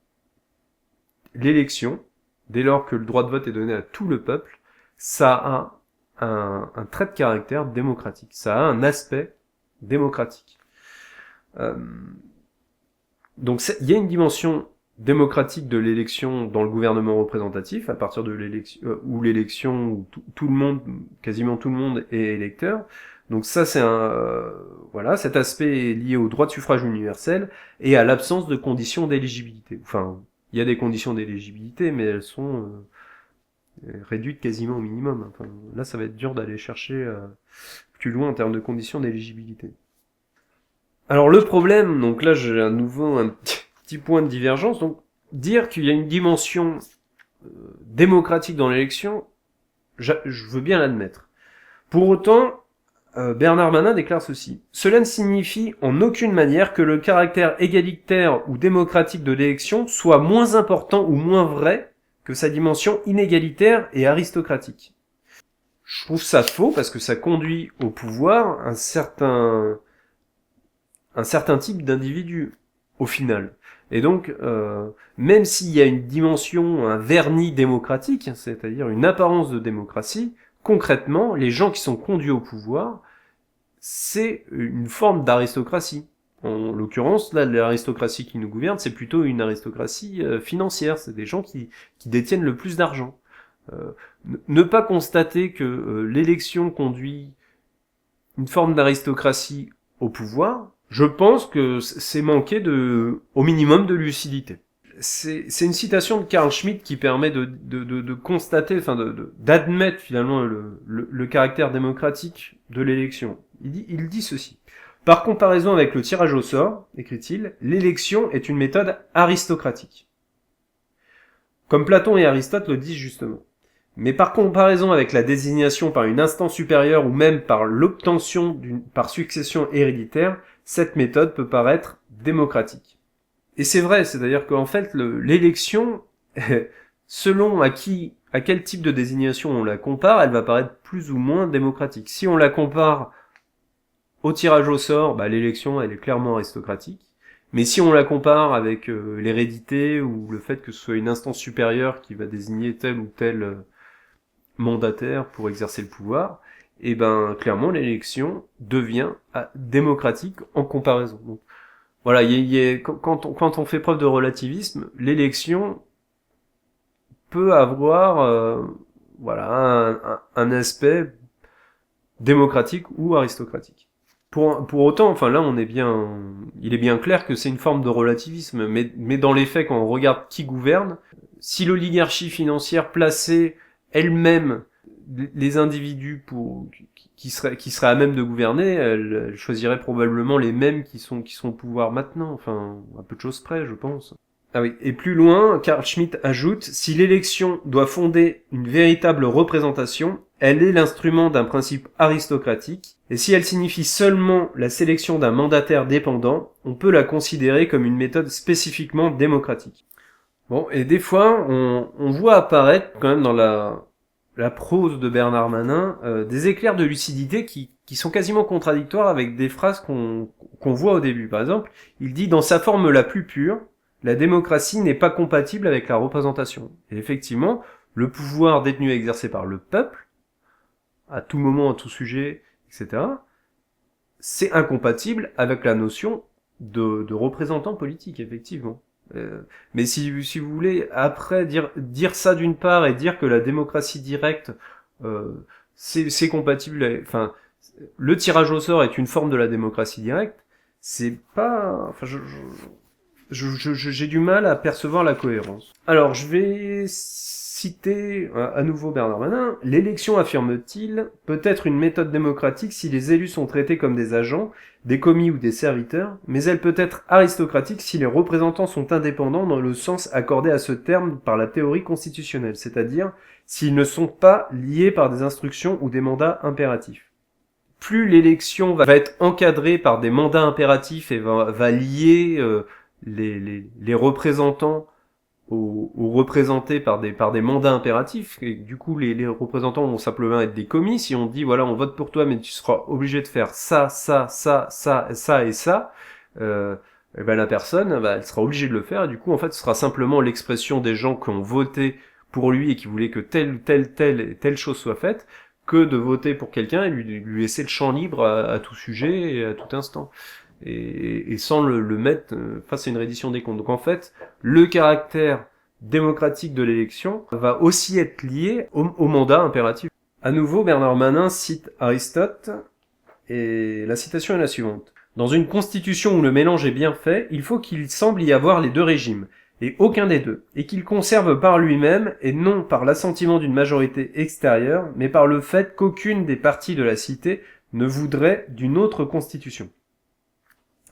l'élection, dès lors que le droit de vote est donné à tout le peuple, ça a un trait de caractère démocratique. Ça a un aspect démocratique. Donc il y a une dimension démocratique de l'élection dans le gouvernement représentatif, à partir de l'élection où tout le monde, quasiment tout le monde est électeur. Donc ça c'est cet aspect est lié au droit de suffrage universel et à l'absence de conditions d'éligibilité. Enfin, il y a des conditions d'éligibilité, mais elles sont réduites quasiment au minimum. Enfin, là ça va être dur d'aller chercher plus loin en termes de conditions d'éligibilité. Alors le problème, donc là j'ai à nouveau un petit point de divergence, donc dire qu'il y a une dimension démocratique dans l'élection, je veux bien l'admettre. Pour autant, Bernard Manin déclare ceci. Cela ne signifie en aucune manière que le caractère égalitaire ou démocratique de l'élection soit moins important ou moins vrai que sa dimension inégalitaire et aristocratique. Je trouve ça faux parce que ça conduit au pouvoir un certain type d'individu, au final. Et donc, même s'il y a une dimension, un vernis démocratique, c'est-à-dire une apparence de démocratie, concrètement, les gens qui sont conduits au pouvoir, c'est une forme d'aristocratie. En l'occurrence, là, l'aristocratie qui nous gouverne, c'est plutôt une aristocratie financière. C'est des gens qui détiennent le plus d'argent. Ne pas constater que l'élection conduit une forme d'aristocratie au pouvoir, je pense que c'est manquer au minimum de lucidité. C'est une citation de Carl Schmitt qui permet de constater, d'admettre finalement le caractère démocratique de l'élection. Il dit ceci. Par comparaison avec le tirage au sort, écrit-il, l'élection est une méthode aristocratique. Comme Platon et Aristote le disent justement. Mais par comparaison avec la désignation par une instance supérieure ou même par l'obtention par succession héréditaire, cette méthode peut paraître démocratique. Et c'est vrai, c'est-à-dire qu'en fait, l'élection, selon à quel type de désignation on la compare, elle va paraître plus ou moins démocratique. Si on la compare au tirage au sort, l'élection, elle est clairement aristocratique. Mais si on la compare avec l'hérédité ou le fait que ce soit une instance supérieure qui va désigner tel ou tel mandataire pour exercer le pouvoir, et ben clairement l'élection devient démocratique en comparaison. Donc, voilà, quand on fait preuve de relativisme, l'élection peut avoir un aspect démocratique ou aristocratique. Pour autant, enfin là, il est bien clair que c'est une forme de relativisme, mais dans les faits, quand on regarde qui gouverne, si l'oligarchie financière plaçait elle-même les individus qui seraient à même de gouverner, elle choisirait probablement les mêmes qui sont au pouvoir maintenant, enfin, à peu de choses près, je pense. Ah oui, et plus loin, Carl Schmitt ajoute, si l'élection doit fonder une véritable représentation, elle est l'instrument d'un principe aristocratique, et si elle signifie seulement la sélection d'un mandataire dépendant, on peut la considérer comme une méthode spécifiquement démocratique. Bon, et des fois, on voit apparaître quand même dans la prose de Bernard Manin des éclairs de lucidité qui sont quasiment contradictoires avec des phrases qu'on voit au début. Par exemple, il dit « Dans sa forme la plus pure, la démocratie n'est pas compatible avec la représentation. » Et effectivement, le pouvoir détenu et exercé par le peuple, à tout moment, à tout sujet, etc., c'est incompatible avec la notion de représentant politique, effectivement. Mais si vous voulez, après, dire ça d'une part et dire que la démocratie directe, c'est compatible, enfin, le tirage au sort est une forme de la démocratie directe, c'est pas, enfin, j'ai du mal à percevoir la cohérence. Alors, je vais citer à nouveau Bernard Manin. L'élection, affirme-t-il, peut être une méthode démocratique si les élus sont traités comme des agents, des commis ou des serviteurs, mais elle peut être aristocratique si les représentants sont indépendants dans le sens accordé à ce terme par la théorie constitutionnelle, c'est-à-dire s'ils ne sont pas liés par des instructions ou des mandats impératifs. Plus l'élection va être encadrée par des mandats impératifs et va lier les représentants aux représentés par des mandats impératifs, et du coup les représentants vont simplement être des commis. Si on dit voilà, on vote pour toi mais tu seras obligé de faire ça et ça, et ben la personne elle sera obligée de le faire, et du coup en fait ce sera simplement l'expression des gens qui ont voté pour lui et qui voulaient que telle chose soit faite, que de voter pour quelqu'un et lui laisser le champ libre à tout sujet et à tout instant. Et sans le mettre face à une reddition des comptes. Donc en fait, le caractère démocratique de l'élection va aussi être lié au mandat impératif. À nouveau, Bernard Manin cite Aristote, et la citation est la suivante. Dans une constitution où le mélange est bien fait, il faut qu'il semble y avoir les deux régimes, et aucun des deux, et qu'il conserve par lui-même, et non par l'assentiment d'une majorité extérieure, mais par le fait qu'aucune des parties de la cité ne voudrait d'une autre constitution.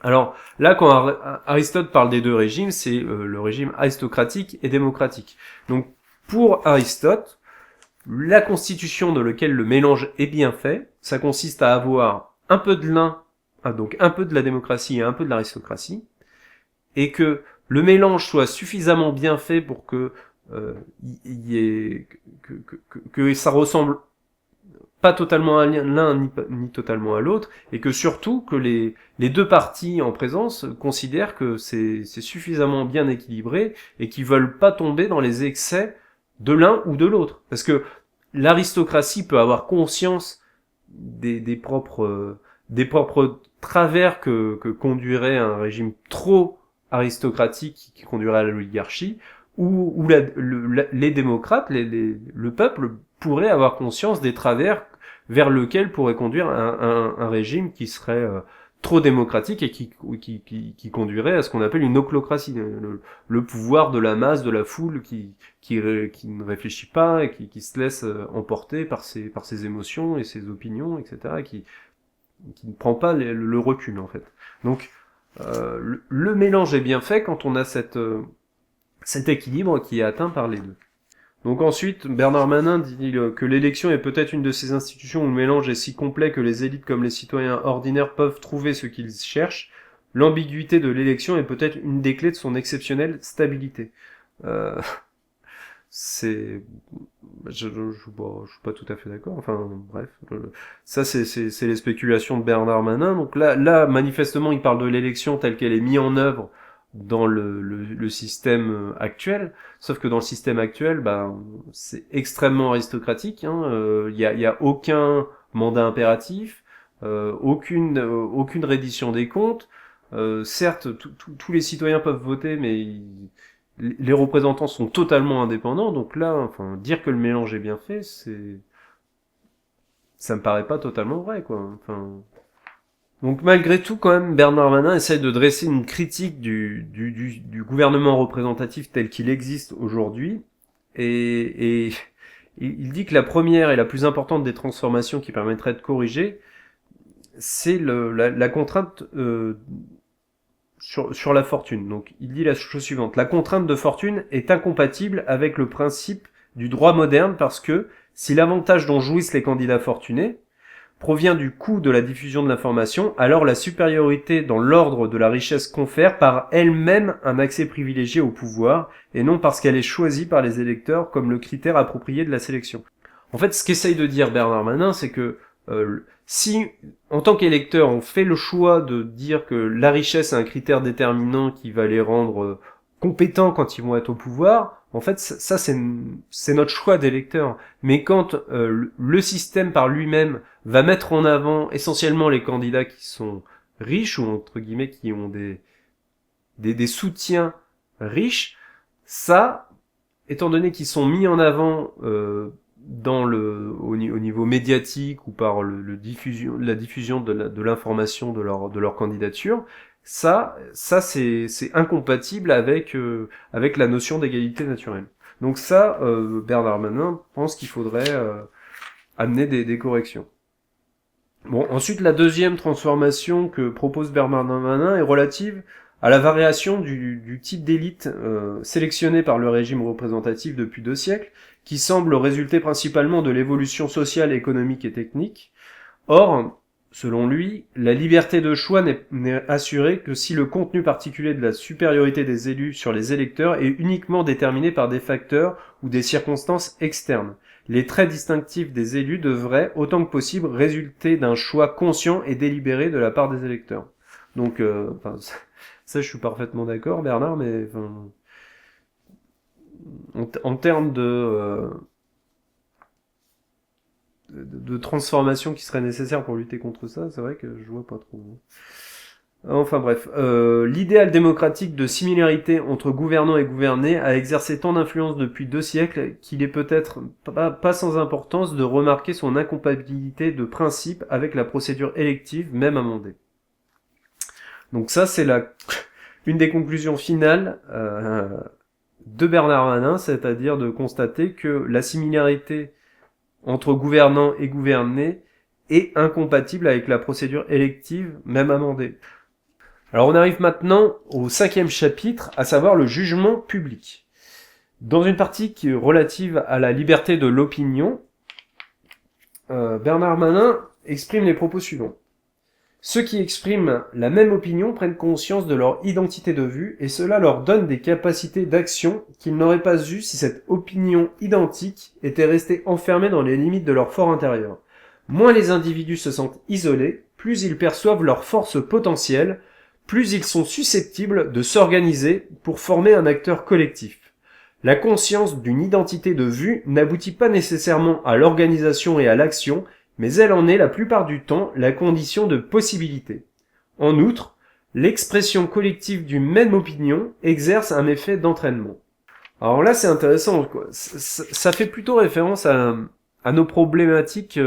Alors là, quand Aristote parle des deux régimes, c'est le régime aristocratique et démocratique. Donc pour Aristote, la constitution dans laquelle le mélange est bien fait, ça consiste à avoir un peu de l'un, donc un peu de la démocratie et un peu de l'aristocratie, et que le mélange soit suffisamment bien fait pour que que ça ressemble pas totalement à l'un ni totalement à l'autre, et que surtout que les deux parties en présence considèrent que c'est suffisamment bien équilibré et qu'ils veulent pas tomber dans les excès de l'un ou de l'autre. Parce que l'aristocratie peut avoir conscience des propres travers que conduirait un régime trop aristocratique qui conduirait à l'oligarchie, où les démocrates, le peuple pourrait avoir conscience des travers vers lequel pourrait conduire un régime qui serait trop démocratique et qui conduirait à ce qu'on appelle une ochlocratie, le pouvoir de la masse, de la foule qui ne réfléchit pas et qui se laisse emporter par ses émotions et ses opinions, etc., qui ne prend pas le recul en fait. Donc le mélange est bien fait quand on a cet équilibre qui est atteint par les deux. Donc ensuite, Bernard Manin dit que l'élection est peut-être une de ces institutions où le mélange est si complet que les élites comme les citoyens ordinaires peuvent trouver ce qu'ils cherchent. L'ambiguïté de l'élection est peut-être une des clés de son exceptionnelle stabilité. Je suis pas tout à fait d'accord. Enfin, bref. Ça, c'est les spéculations de Bernard Manin. Donc là, manifestement, il parle de l'élection telle qu'elle est mise en œuvre dans le système actuel, sauf que dans le système actuel, c'est extrêmement aristocratique, hein, y a aucun mandat impératif, aucune reddition des comptes, certes, tous les citoyens peuvent voter, mais les représentants sont totalement indépendants, donc là, enfin, dire que le mélange est bien fait, ça me paraît pas totalement vrai, quoi. Enfin, donc malgré tout, quand même, Bernard Manin essaie de dresser une critique du gouvernement représentatif tel qu'il existe aujourd'hui, et il dit que la première et la plus importante des transformations qui permettrait de corriger, c'est la contrainte sur la fortune. Donc il dit la chose suivante: la contrainte de fortune est incompatible avec le principe du droit moderne parce que si l'avantage dont jouissent les candidats fortunés provient du coût de la diffusion de l'information, alors la supériorité dans l'ordre de la richesse confère par elle-même un accès privilégié au pouvoir, et non parce qu'elle est choisie par les électeurs comme le critère approprié de la sélection. En fait, ce qu'essaye de dire Bernard Manin, c'est que si, en tant qu'électeur, on fait le choix de dire que la richesse est un critère déterminant qui va les rendre compétents quand ils vont être au pouvoir, en fait, ça c'est notre choix d'électeur. Mais quand le système par lui-même va mettre en avant essentiellement les candidats qui sont riches, ou entre guillemets qui ont des soutiens riches, ça, étant donné qu'ils sont mis en avant au niveau médiatique ou par la diffusion de l'information de leur candidature, ça c'est incompatible avec la notion d'égalité naturelle. Donc ça, Bernard Manin pense qu'il faudrait amener des corrections. Bon, ensuite, la deuxième transformation que propose Bernard Manin est relative à la variation du type d'élite sélectionnée par le régime représentatif depuis 2 siècles, qui semble résulter principalement de l'évolution sociale, économique et technique. Or, selon lui, la liberté de choix n'est assurée que si le contenu particulier de la supériorité des élus sur les électeurs est uniquement déterminé par des facteurs ou des circonstances externes. Les traits distinctifs des élus devraient, autant que possible, résulter d'un choix conscient et délibéré de la part des électeurs. Donc, ça je suis parfaitement d'accord, Bernard, mais en termes de transformation qui serait nécessaire pour lutter contre ça, c'est vrai que je vois pas trop. Enfin bref, l'idéal démocratique de similarité entre gouvernants et gouvernés a exercé tant d'influence depuis 2 siècles qu'il est peut-être pas sans importance de remarquer son incompatibilité de principe avec la procédure élective, même amendée. Donc ça, c'est une des conclusions finales de Bernard Manin, c'est-à-dire de constater que la similarité entre gouvernants et gouvernés est incompatible avec la procédure élective, même amendée. Alors on arrive maintenant au 5e chapitre, à savoir le jugement public. Dans une partie qui est relative à la liberté de l'opinion, Bernard Manin exprime les propos suivants. Ceux qui expriment la même opinion prennent conscience de leur identité de vue et cela leur donne des capacités d'action qu'ils n'auraient pas eues si cette opinion identique était restée enfermée dans les limites de leur fort intérieur. Moins les individus se sentent isolés, plus ils perçoivent leur force potentielle, plus ils sont susceptibles de s'organiser pour former un acteur collectif. La conscience d'une identité de vue n'aboutit pas nécessairement à l'organisation et à l'action, mais elle en est la plupart du temps la condition de possibilité. En outre, l'expression collective d'une même opinion exerce un effet d'entraînement. Alors là, c'est intéressant, quoi. Ça fait plutôt référence à nos problématiques,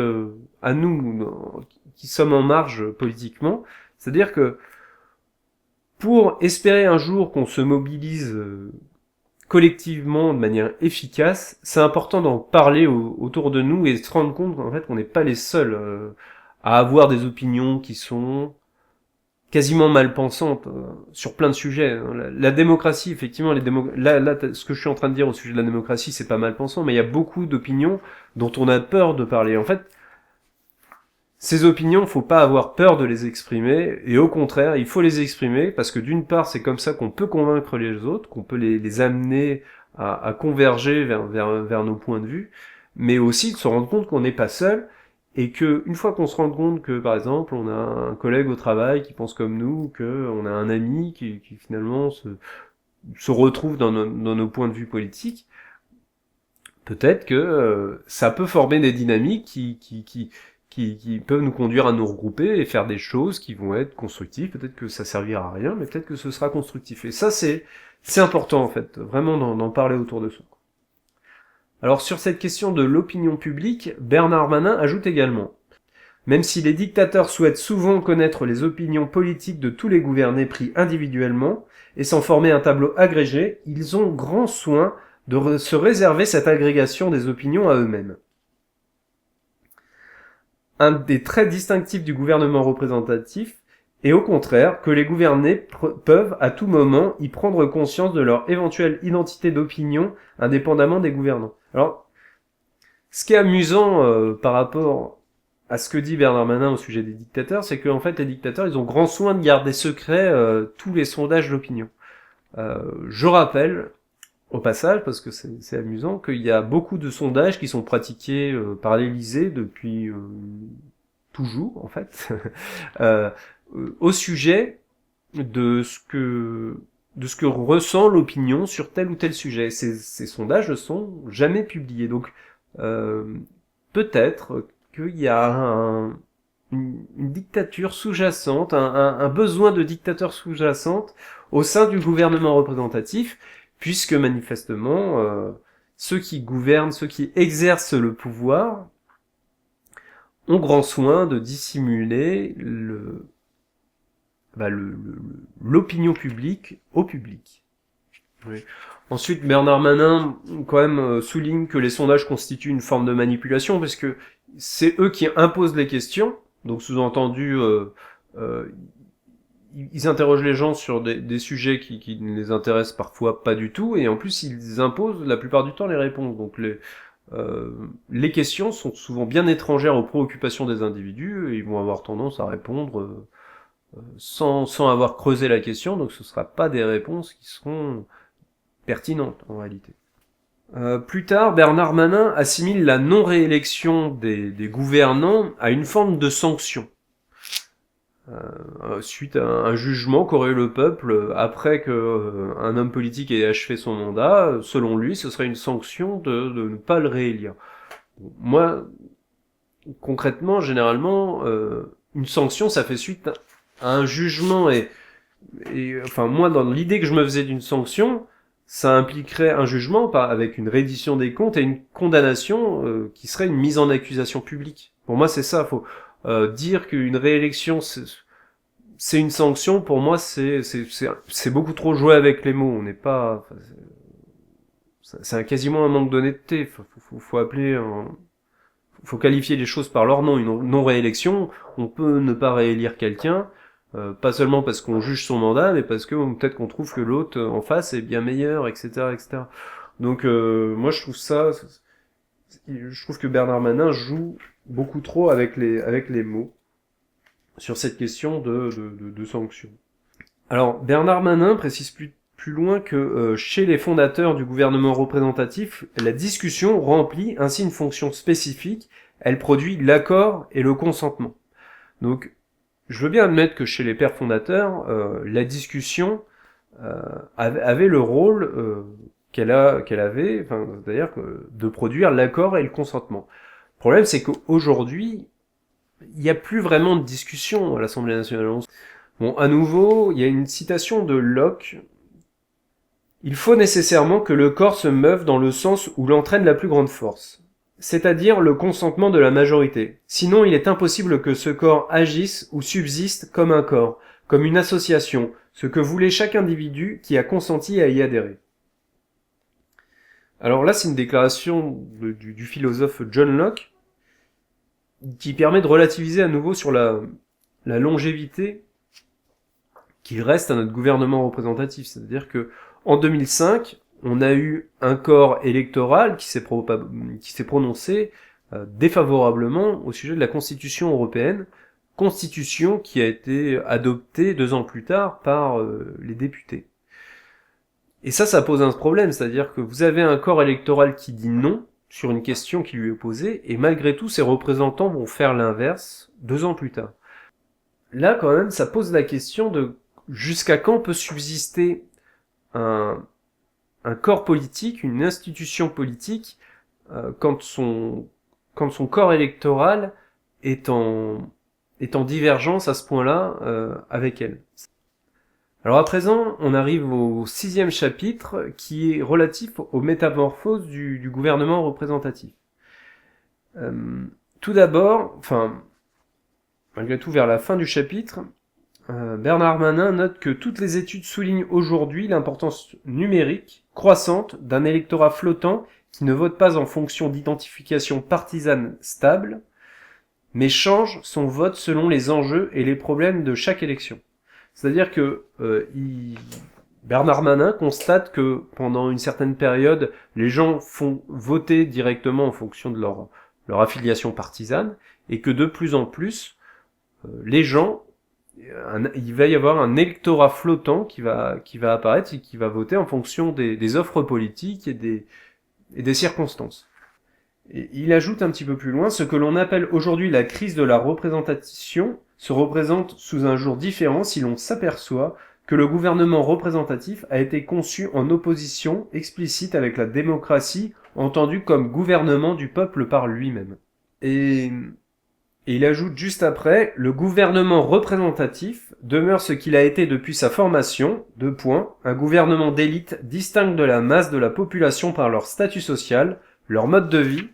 à nous qui sommes en marge politiquement. C'est-à-dire que pour espérer un jour qu'on se mobilise collectivement de manière efficace, c'est important d'en parler autour de nous et de se rendre compte qu'en fait qu'on n'est pas les seuls à avoir des opinions qui sont quasiment mal pensantes sur plein de sujets. La démocratie, effectivement, là, ce que je suis en train de dire au sujet de la démocratie, c'est pas mal pensant, mais il y a beaucoup d'opinions dont on a peur de parler. En fait, ces opinions, faut pas avoir peur de les exprimer, et au contraire, il faut les exprimer, parce que d'une part, c'est comme ça qu'on peut convaincre les autres, qu'on peut les amener à converger vers nos points de vue, mais aussi de se rendre compte qu'on n'est pas seul, et que une fois qu'on se rend compte que, par exemple, on a un collègue au travail qui pense comme nous, que on a un ami qui finalement se retrouve dans nos points de vue politiques, peut-être que ça peut former des dynamiques qui peuvent nous conduire à nous regrouper et faire des choses qui vont être constructives. Peut-être que ça servira à rien, mais peut-être que ce sera constructif. Et ça, c'est important, en fait, vraiment d'en parler autour de soi. Alors, sur cette question de l'opinion publique, Bernard Manin ajoute également: même si les dictateurs souhaitent souvent connaître les opinions politiques de tous les gouvernés pris individuellement, et s'en former un tableau agrégé, ils ont grand soin de se réserver cette agrégation des opinions à eux-mêmes. Un des traits distinctifs du gouvernement représentatif est au contraire que les gouvernés peuvent à tout moment y prendre conscience de leur éventuelle identité d'opinion indépendamment des gouvernants. Alors, ce qui est amusant par rapport à ce que dit Bernard Manin au sujet des dictateurs, c'est qu'en fait les dictateurs, ils ont grand soin de garder secret tous les sondages d'opinion. Je rappelle, au passage, parce que c'est amusant, qu'il y a beaucoup de sondages qui sont pratiqués par l'Élysée depuis toujours, en fait, au sujet de ce que ressent l'opinion sur tel ou tel sujet. Ces sondages ne sont jamais publiés. Donc, peut-être qu'il y a une dictature sous-jacente, un besoin de dictateur sous-jacente au sein du gouvernement représentatif, puisque manifestement, ceux qui gouvernent, ceux qui exercent le pouvoir, ont grand soin de dissimuler l'opinion publique au public. Oui. Ensuite, Bernard Manin, quand même, souligne que les sondages constituent une forme de manipulation, parce que c'est eux qui imposent les questions, donc sous-entendu, ils interrogent les gens sur des sujets qui ne les intéressent parfois pas du tout, et en plus ils imposent la plupart du temps les réponses. Donc les questions sont souvent bien étrangères aux préoccupations des individus, et ils vont avoir tendance à répondre sans avoir creusé la question, donc ce ne sera pas des réponses qui seront pertinentes en réalité. Plus tard, Bernard Manin assimile la non-réélection des gouvernants à une forme de sanction. Suite à un jugement qu'aurait eu le peuple après que un homme politique ait achevé son mandat, selon lui, ce serait une sanction de ne pas le réélire. Moi, concrètement, généralement, une sanction, ça fait suite à un jugement et enfin moi, dans l'idée que je me faisais d'une sanction, ça impliquerait un jugement avec une reddition des comptes et une condamnation qui serait une mise en accusation publique. Pour moi, c'est ça. Faut dire qu'une réélection c'est une sanction. Pour moi, c'est beaucoup trop joué avec les mots. On n'est pas. C'est quasiment un manque d'honnêteté. Faut appeler. Faut qualifier les choses par leur nom. Une non-réélection, on peut ne pas réélire quelqu'un. Pas seulement parce qu'on juge son mandat, mais parce que peut-être qu'on trouve que l'autre en face est bien meilleur, etc., etc. Donc moi je trouve que Bernard Manin joue beaucoup trop avec les mots sur cette question de sanction. Alors Bernard Manin précise plus loin que chez les fondateurs du gouvernement représentatif, la discussion remplit ainsi une fonction spécifique. Elle produit l'accord et le consentement. Donc je veux bien admettre que chez les pères fondateurs, la discussion avait le rôle qu'elle avait, enfin, c'est-à-dire de produire l'accord et le consentement. Le problème, c'est qu'aujourd'hui, il n'y a plus vraiment de discussion à l'Assemblée nationale. Bon, à nouveau, il y a une citation de Locke. Il faut nécessairement que le corps se meuve dans le sens où l'entraîne la plus grande force, c'est-à-dire le consentement de la majorité. Sinon, il est impossible que ce corps agisse ou subsiste comme un corps, comme une association, ce que voulait chaque individu qui a consenti à y adhérer. Alors là, c'est une déclaration du philosophe John Locke qui permet de relativiser à nouveau sur la longévité qu'il reste à notre gouvernement représentatif. C'est-à-dire que en 2005, on a eu un corps électoral qui s'est prononcé défavorablement au sujet de la Constitution européenne, Constitution qui a été adoptée 2 ans plus tard par les députés. Et ça pose un problème, c'est-à-dire que vous avez un corps électoral qui dit non, sur une question qui lui est posée, et malgré tout, ses représentants vont faire l'inverse 2 ans plus tard. Là, quand même, ça pose la question de jusqu'à quand peut subsister un corps politique, une institution politique, quand son corps électoral est en divergence à ce point-là avec elle. Alors à présent, on arrive au 6e chapitre qui est relatif aux métamorphoses du gouvernement représentatif. Tout d'abord, malgré tout vers la fin du chapitre, Bernard Manin note que toutes les études soulignent aujourd'hui l'importance numérique croissante d'un électorat flottant qui ne vote pas en fonction d'identification partisane stable, mais change son vote selon les enjeux et les problèmes de chaque élection. C'est-à-dire que Bernard Manin constate que pendant une certaine période, les gens font voter directement en fonction de leur affiliation partisane, et que de plus en plus, les gens, il va y avoir un électorat flottant qui va apparaître et qui va voter en fonction des offres politiques et des circonstances. Et il ajoute un petit peu plus loin, ce que l'on appelle aujourd'hui la crise de la représentation se représente sous un jour différent si l'on s'aperçoit que le gouvernement représentatif a été conçu en opposition explicite avec la démocratie entendue comme gouvernement du peuple par lui-même. Et il ajoute juste après, le gouvernement représentatif demeure ce qu'il a été depuis sa formation, un gouvernement d'élite distinct de la masse de la population par leur statut social, leur mode de vie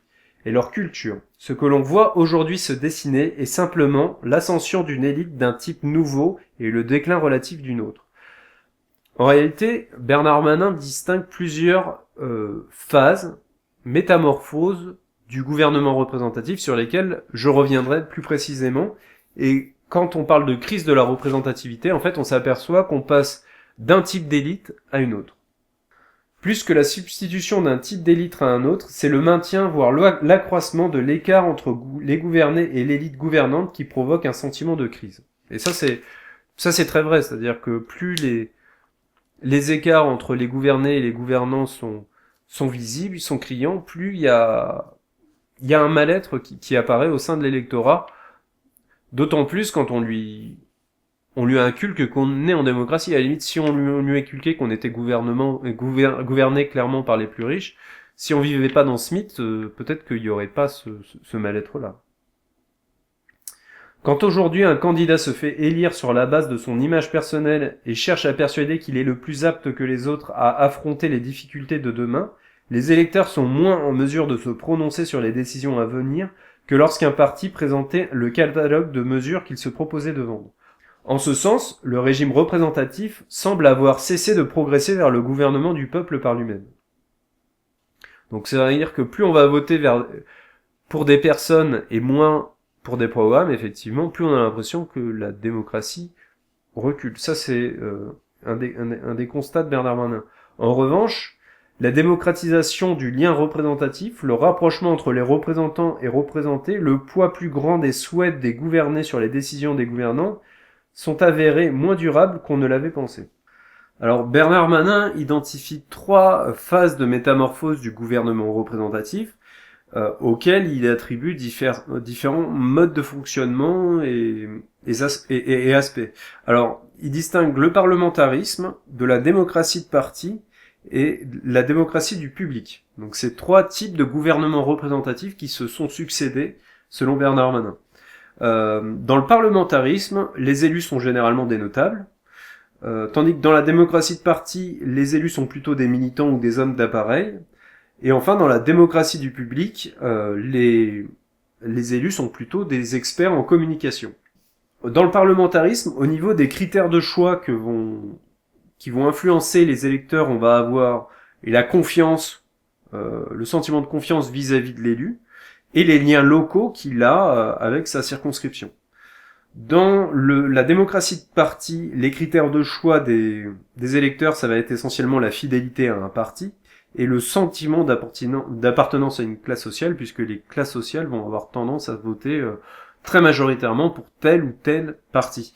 et leur culture. Ce que l'on voit aujourd'hui se dessiner est simplement l'ascension d'une élite d'un type nouveau et le déclin relatif d'une autre. En réalité, Bernard Manin distingue plusieurs phases, métamorphoses du gouvernement représentatif sur lesquelles je reviendrai plus précisément. Et quand on parle de crise de la représentativité, en fait, on s'aperçoit qu'on passe d'un type d'élite à une autre. Plus que la substitution d'un type d'élite à un autre, c'est le maintien, voire l'accroissement de l'écart entre les gouvernés et l'élite gouvernante qui provoque un sentiment de crise. Et ça c'est très vrai, c'est-à-dire que plus les écarts entre les gouvernés et les gouvernants sont visibles, ils sont criants, plus il y a un mal-être qui apparaît au sein de l'électorat, d'autant plus quand on lui inculque qu'on est en démocratie. À la limite, si on lui inculquait qu'on était gouverné clairement par les plus riches, si on vivait pas dans ce mythe, peut-être qu'il y aurait pas ce mal-être-là. Quand aujourd'hui un candidat se fait élire sur la base de son image personnelle et cherche à persuader qu'il est le plus apte que les autres à affronter les difficultés de demain, les électeurs sont moins en mesure de se prononcer sur les décisions à venir que lorsqu'un parti présentait le catalogue de mesures qu'il se proposait de vendre. En ce sens, le régime représentatif semble avoir cessé de progresser vers le gouvernement du peuple par lui-même. Donc ça veut dire que plus on va voter pour des personnes et moins pour des programmes, effectivement, plus on a l'impression que la démocratie recule. Ça, c'est un des constats de Bernard Manin. En revanche, la démocratisation du lien représentatif, le rapprochement entre les représentants et représentés, le poids plus grand des souhaits des gouvernés sur les décisions des gouvernants, sont avérés moins durables qu'on ne l'avait pensé. Alors Bernard Manin identifie 3 phases de métamorphose du gouvernement représentatif auxquelles il attribue différents modes de fonctionnement et aspects. Alors il distingue le parlementarisme de la démocratie de parti et la démocratie du public. Donc c'est 3 types de gouvernements représentatifs qui se sont succédés selon Bernard Manin. Dans le parlementarisme, les élus sont généralement des notables, tandis que dans la démocratie de parti, les élus sont plutôt des militants ou des hommes d'appareil. Et enfin, dans la démocratie du public, les élus sont plutôt des experts en communication. Dans le parlementarisme, au niveau des critères de choix qui vont influencer les électeurs, on va avoir la confiance, le sentiment de confiance vis-à-vis de l'élu, et les liens locaux qu'il a avec sa circonscription. Dans la démocratie de parti, les critères de choix des électeurs, ça va être essentiellement la fidélité à un parti et le sentiment d'appartenance à une classe sociale, puisque les classes sociales vont avoir tendance à voter très majoritairement pour tel ou tel parti.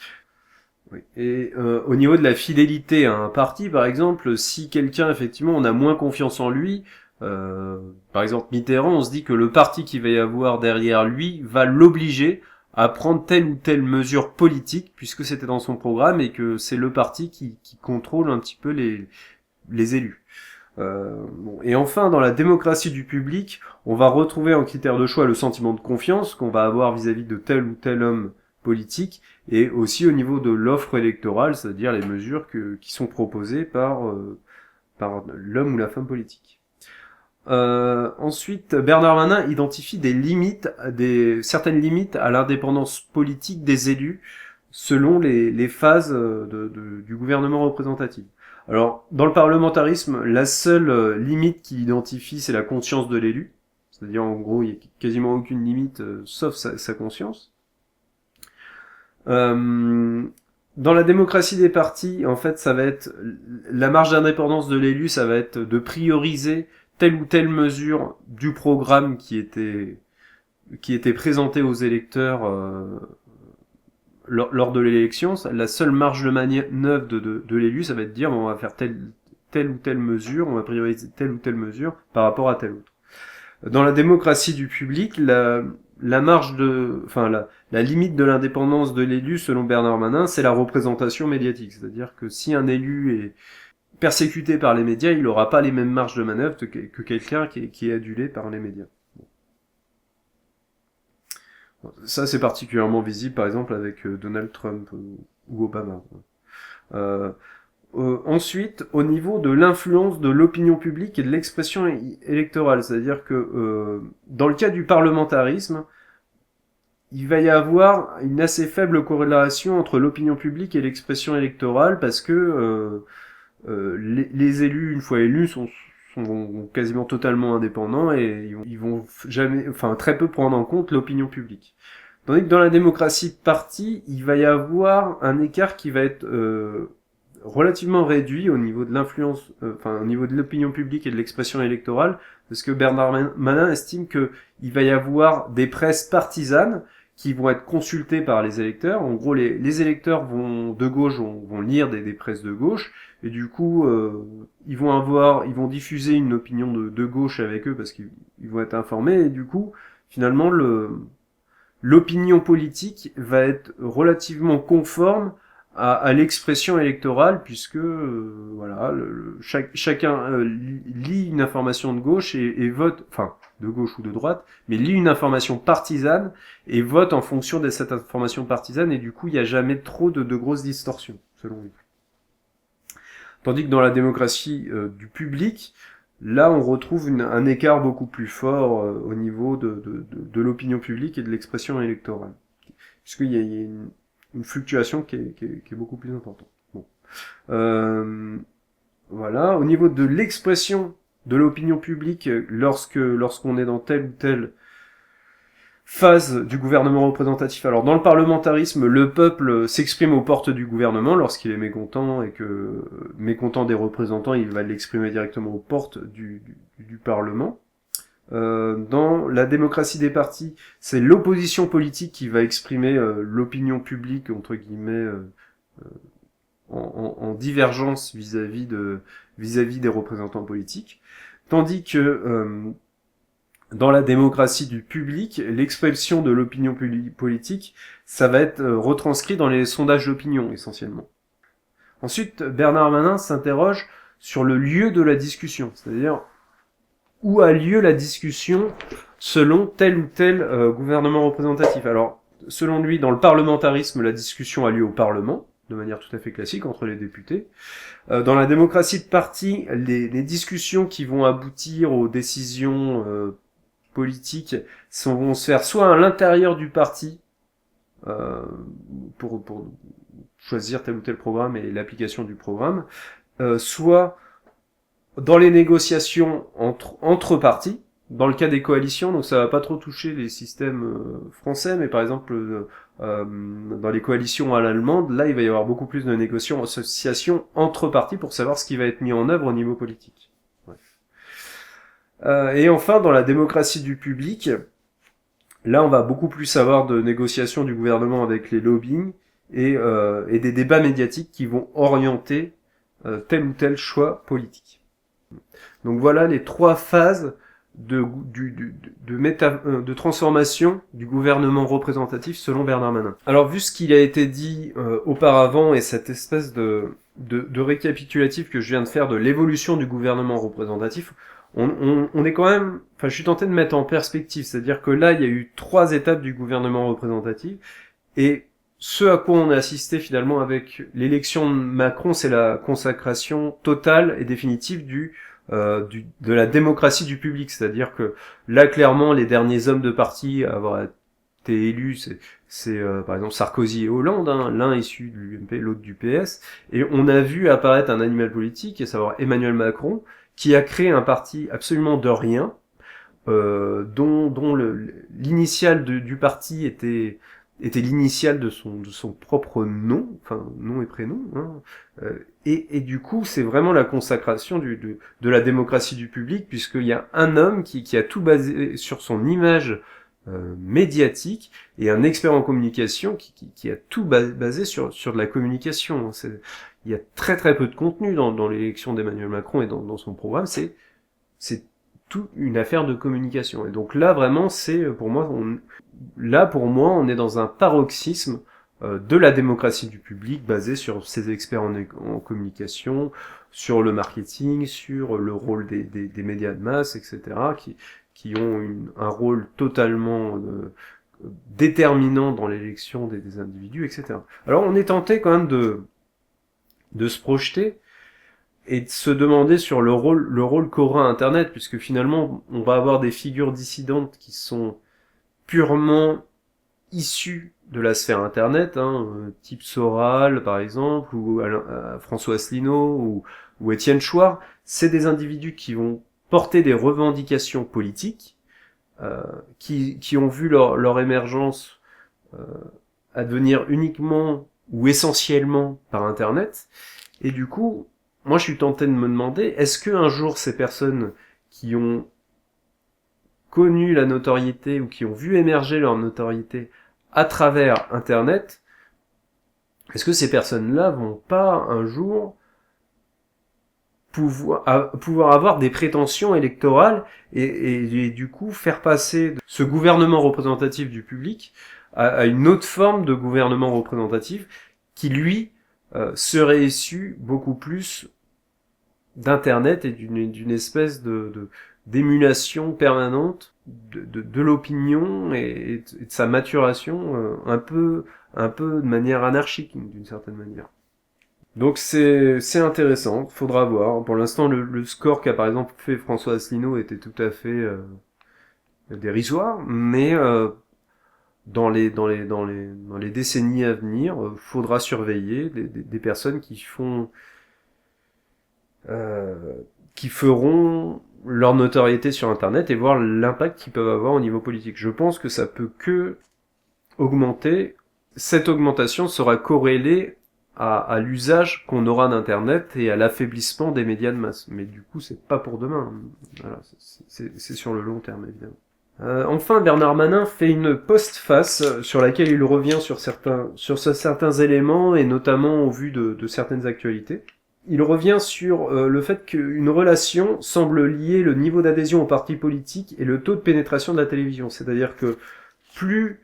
Oui. Et au niveau de la fidélité à un parti, par exemple, si quelqu'un, effectivement, on a moins confiance en lui, Par exemple, Mitterrand, on se dit que le parti qu'il va y avoir derrière lui va l'obliger à prendre telle ou telle mesure politique, puisque c'était dans son programme, et que c'est le parti qui contrôle un petit peu les élus. Bon. Et enfin, dans la démocratie du public, on va retrouver en critère de choix le sentiment de confiance qu'on va avoir vis-à-vis de tel ou tel homme politique, et aussi au niveau de l'offre électorale, c'est-à-dire les mesures qui sont proposées par l'homme ou la femme politique. Ensuite, Bernard Manin identifie certaines limites à l'indépendance politique des élus selon les phases du gouvernement représentatif. Alors, dans le parlementarisme, la seule limite qu'il identifie, c'est la conscience de l'élu. C'est-à-dire, en gros, il n'y a quasiment aucune limite, sauf sa conscience. Dans la démocratie des partis, en fait, ça va être la marge d'indépendance de l'élu, ça va être de prioriser telle ou telle mesure du programme qui était présenté aux électeurs lors de l'élection. La seule marge de manœuvre de l'élu, ça va être de dire bon, on va faire telle ou telle mesure, on va prioriser telle ou telle mesure par rapport à telle autre. Dans la démocratie du public, la limite de l'indépendance de l'élu, selon Bernard Manin, c'est la représentation médiatique. C'est-à-dire que si un élu est persécuté par les médias, il n'aura pas les mêmes marges de manœuvre que quelqu'un qui est adulé par les médias. Ça, c'est particulièrement visible, par exemple, avec Donald Trump ou Obama. Ensuite, au niveau de l'influence de l'opinion publique et de l'expression électorale, c'est-à-dire que dans le cas du parlementarisme, il va y avoir une assez faible corrélation entre l'opinion publique et l'expression électorale parce que les élus, une fois élus, sont quasiment totalement indépendants et ils vont jamais, enfin très peu prendre en compte l'opinion publique. Tandis que dans la démocratie de parti, il va y avoir un écart qui va être relativement réduit au niveau de l'influence, au niveau de l'opinion publique et de l'expression électorale, parce que Bernard Manin estime que il va y avoir des presses partisanes qui vont être consultées par les électeurs. En gros, les électeurs de gauche vont lire des presses de gauche, et du coup, ils vont diffuser une opinion de gauche avec eux parce qu'ils vont être informés, et du coup, finalement, l'opinion politique va être relativement conforme à l'expression électorale, puisque chacun lit une information de gauche et vote, enfin de gauche ou de droite, mais lit une information partisane et vote en fonction de cette information partisane, et du coup il n'y a jamais trop de grosses distorsions, selon lui. Tandis que dans la démocratie du public, là on retrouve un écart beaucoup plus fort au niveau de l'opinion publique et de l'expression électorale, puisqu'il y a une fluctuation qui est beaucoup plus importante. Bon. Voilà. Au niveau de l'expression de l'opinion publique, lorsqu'on est dans telle ou telle phase du gouvernement représentatif. Alors, dans le parlementarisme, le peuple s'exprime aux portes du gouvernement lorsqu'il est mécontent mécontent des représentants, il va l'exprimer directement aux portes du Parlement. Dans la démocratie des partis, c'est l'opposition politique qui va exprimer l'opinion publique, entre guillemets, en divergence vis-à-vis des représentants politiques. Tandis que dans la démocratie du public, l'expression de l'opinion politique, ça va être retranscrit dans les sondages d'opinion, essentiellement. Ensuite, Bernard Manin s'interroge sur le lieu de la discussion, c'est-à-dire où a lieu la discussion selon tel ou tel gouvernement représentatif. Alors, selon lui, dans le parlementarisme, la discussion a lieu au Parlement, de manière tout à fait classique, entre les députés. Dans la démocratie de parti, les discussions qui vont aboutir aux décisions politiques vont se faire soit à l'intérieur du parti, pour choisir tel ou tel programme et l'application du programme, soit dans les négociations entre partis, dans le cas des coalitions, donc ça va pas trop toucher les systèmes français, mais par exemple dans les coalitions à l'allemande, là il va y avoir beaucoup plus de négociations, associations entre partis pour savoir ce qui va être mis en œuvre au niveau politique. Ouais. Et enfin, dans la démocratie du public, là on va beaucoup plus avoir de négociations du gouvernement avec les lobbying et des débats médiatiques qui vont orienter tel ou tel choix politique. Donc voilà les 3 phases de transformation du gouvernement représentatif selon Bernard Manin. Alors vu ce qu'il a été dit auparavant et cette espèce de récapitulatif que je viens de faire de l'évolution du gouvernement représentatif, on est quand même, enfin je suis tenté de mettre en perspective, c'est-à-dire que là il y a eu 3 étapes du gouvernement représentatif et ce à quoi on a assisté finalement avec l'élection de Macron, c'est la consacration totale et définitive de la démocratie du public, c'est-à-dire que là clairement les derniers hommes de parti à avoir été élus, c'est par exemple Sarkozy et Hollande, hein, l'un issu de l'UMP, l'autre du PS, et on a vu apparaître un animal politique, à savoir Emmanuel Macron, qui a créé un parti absolument de rien, dont l'initiale du parti était l'initiale de son propre nom, enfin nom et prénom, hein, et du coup c'est vraiment la consacration de la démocratie du public, puisqu'il y a un homme qui a tout basé sur son image médiatique, et un expert en communication qui a tout basé sur de la communication. Il y a très très peu de contenu dans l'élection d'Emmanuel Macron et dans son programme, c'est toute une affaire de communication. Et donc là vraiment c'est pour moi on est dans un paroxysme de la démocratie du public basé sur ces experts en communication, sur le marketing, sur le rôle des médias de masse, etc., qui ont un rôle totalement déterminant dans l'élection des individus, etc. Alors on est tenté quand même de se projeter et de se demander sur le rôle qu'aura Internet, puisque finalement on va avoir des figures dissidentes qui sont purement issus de la sphère Internet, hein, type Soral par exemple, ou François Asselineau, ou Étienne Chouard. C'est des individus qui vont porter des revendications politiques, qui ont vu leur émergence advenir uniquement ou essentiellement par Internet. Et du coup, moi je suis tenté de me demander, est-ce que un jour ces personnes qui ont connu la notoriété ou qui ont vu émerger leur notoriété à travers Internet, est-ce que ces personnes-là vont pas un jour pouvoir avoir des prétentions électorales et du coup faire passer ce gouvernement représentatif du public à une autre forme de gouvernement représentatif qui lui serait issu beaucoup plus d'Internet et d'une espèce d'émulation permanente de l'opinion et de sa maturation un peu de manière anarchique d'une certaine manière. Donc c'est intéressant, faudra voir. Pour l'instant le score qu'a par exemple fait François Asselineau était tout à fait dérisoire, mais dans les décennies à venir, faudra surveiller des personnes qui feront leur notoriété sur Internet et voir l'impact qu'ils peuvent avoir au niveau politique. Je pense que ça peut que augmenter. Cette augmentation sera corrélée à l'usage qu'on aura d'Internet et à l'affaiblissement des médias de masse. Mais du coup, c'est pas pour demain. Voilà, c'est sur le long terme, évidemment. Enfin, Bernard Manin fait une postface sur laquelle il revient sur certains éléments, et notamment au vu de certaines actualités. Il revient sur le fait qu'une relation semble lier le niveau d'adhésion au parti politique et le taux de pénétration de la télévision. C'est-à-dire que plus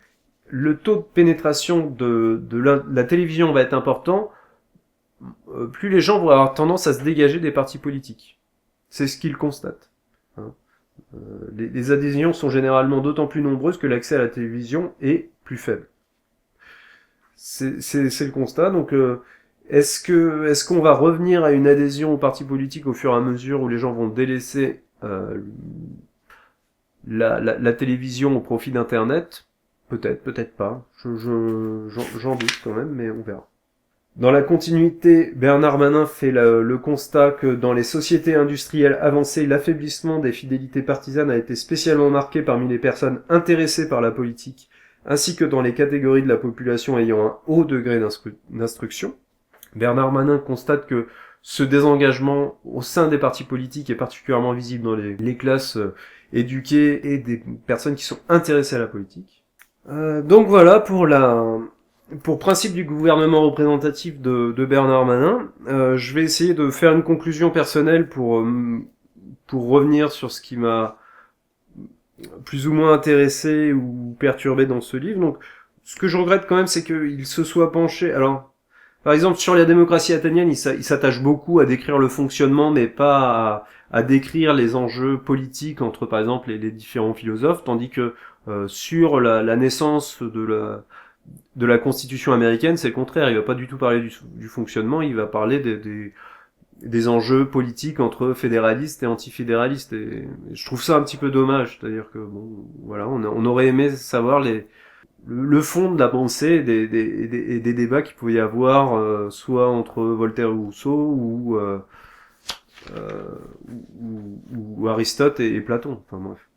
le taux de pénétration de la télévision va être important, plus les gens vont avoir tendance à se dégager des partis politiques. C'est ce qu'il constate. Hein. Les adhésions sont généralement d'autant plus nombreuses que l'accès à la télévision est plus faible. C'est le constat, donc... Est-ce qu'on va revenir à une adhésion au parti politique au fur et à mesure où les gens vont délaisser la télévision au profit d'Internet? Peut-être, peut-être pas. J'en doute quand même, mais on verra. Dans la continuité, Bernard Manin fait le constat que dans les sociétés industrielles avancées, l'affaiblissement des fidélités partisanes a été spécialement marqué parmi les personnes intéressées par la politique, ainsi que dans les catégories de la population ayant un haut degré d'instruction. Bernard Manin constate que ce désengagement au sein des partis politiques est particulièrement visible dans les classes éduquées et des personnes qui sont intéressées à la politique. Donc voilà pour principe du gouvernement représentatif de Bernard Manin. Je vais essayer de faire une conclusion personnelle pour pour revenir sur ce qui m'a plus ou moins intéressé ou perturbé dans ce livre. Donc, ce que je regrette quand même, c'est qu'il se soit penché. Alors, par exemple, sur la démocratie athénienne, il s'attache beaucoup à décrire le fonctionnement, mais pas à décrire les enjeux politiques entre, par exemple, les différents philosophes, tandis que sur la naissance de la Constitution américaine, c'est le contraire. Il va pas du tout parler du fonctionnement, il va parler des enjeux politiques entre fédéralistes et antifédéralistes. Et je trouve ça un petit peu dommage, c'est-à-dire que bon, voilà, on aurait aimé savoir le fond de la pensée et des débats qu'il pouvait y avoir, soit entre Voltaire et Rousseau ou Aristote et Platon. Enfin bref.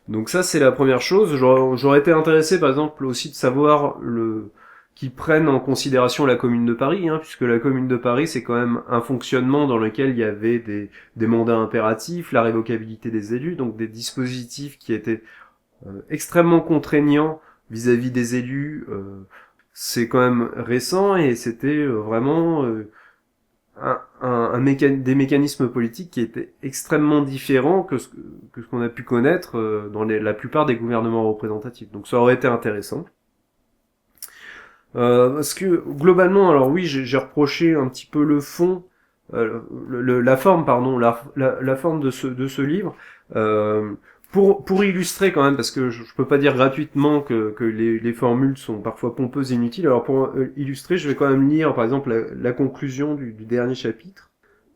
Donc ça, c'est la première chose. J'aurais été intéressé, par exemple, aussi de savoir qu'ils prennent en considération la Commune de Paris, puisque la Commune de Paris, c'est quand même un fonctionnement dans lequel il y avait des mandats impératifs, la révocabilité des élus, donc des dispositifs qui étaient extrêmement contraignants vis-à-vis des élus. C'est quand même récent et c'était vraiment des mécanismes politiques qui étaient extrêmement différents que ce qu'on a pu connaître dans la plupart des gouvernements représentatifs. Donc ça aurait été intéressant. Parce que globalement, alors oui, j'ai reproché un petit peu le fond, la forme, pardon, la forme de ce livre. Pour illustrer quand même, parce que je peux pas dire gratuitement que les formules sont parfois pompeuses et inutiles, alors pour illustrer, je vais quand même lire par exemple la conclusion du dernier chapitre.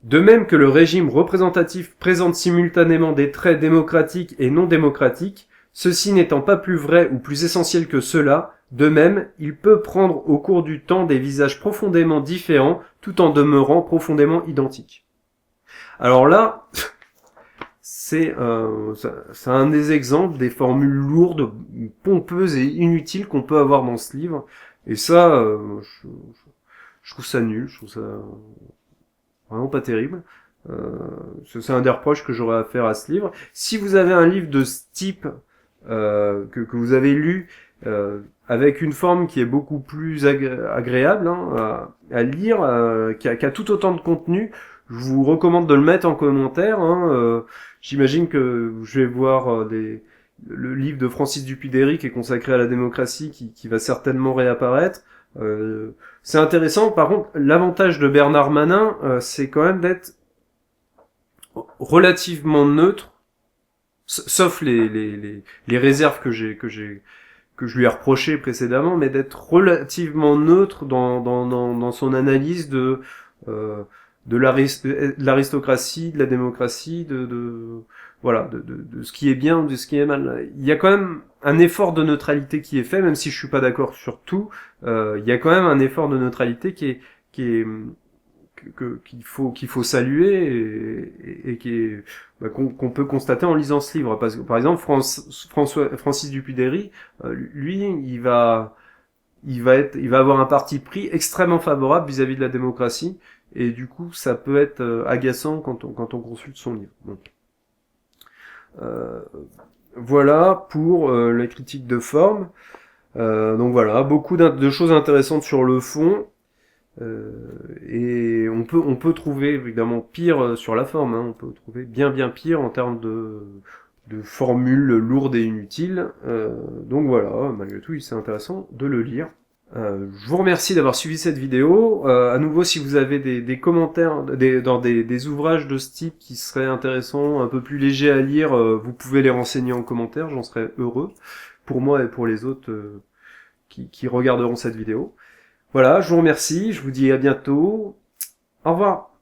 De même que le régime représentatif présente simultanément des traits démocratiques et non démocratiques, ceci n'étant pas plus vrai ou plus essentiel que cela, de même, il peut prendre au cours du temps des visages profondément différents tout en demeurant profondément identiques. Alors là... c'est un des exemples des formules lourdes, pompeuses et inutiles qu'on peut avoir dans ce livre. Et ça, je trouve ça nul, je trouve ça vraiment pas terrible. C'est un des reproches que j'aurais à faire à ce livre. Si vous avez un livre de ce type que vous avez lu avec une forme qui est beaucoup plus agréable à lire, qui a tout autant de contenu, je vous recommande de le mettre en commentaire. J'imagine que je vais voir le livre de Francis Dupuy-Derry qui est consacré à la démocratie qui va certainement réapparaître. C'est intéressant. Par contre, l'avantage de Bernard Manin, c'est quand même d'être relativement neutre, sauf les réserves que je lui ai reproché précédemment, mais d'être relativement neutre dans son analyse de l'aristocratie, de la démocratie, voilà, de ce qui est bien, de ce qui est mal. Il y a quand même un effort de neutralité qui est fait, même si je suis pas d'accord sur tout. Il y a quand même un effort de neutralité qu'il faut saluer et qu'on peut constater en lisant ce livre. Parce que par exemple, Francis Dupuy-Derry, lui, il va avoir un parti pris extrêmement favorable vis-à-vis de la démocratie. Et du coup, ça peut être agaçant quand on consulte son livre. Donc, voilà pour la critique de forme. Donc voilà, beaucoup de choses intéressantes sur le fond. Et on peut trouver évidemment pire sur la forme. On peut trouver bien pire en termes de formules lourdes et inutiles. Donc voilà, malgré tout, c'est intéressant de le lire. Je vous remercie d'avoir suivi cette vidéo. À nouveau, si vous avez des commentaires dans des ouvrages de ce type qui seraient intéressants, un peu plus légers à lire, vous pouvez les renseigner en commentaire, j'en serais heureux, pour moi et pour les autres qui regarderont cette vidéo. Voilà, je vous remercie, je vous dis à bientôt. Au revoir.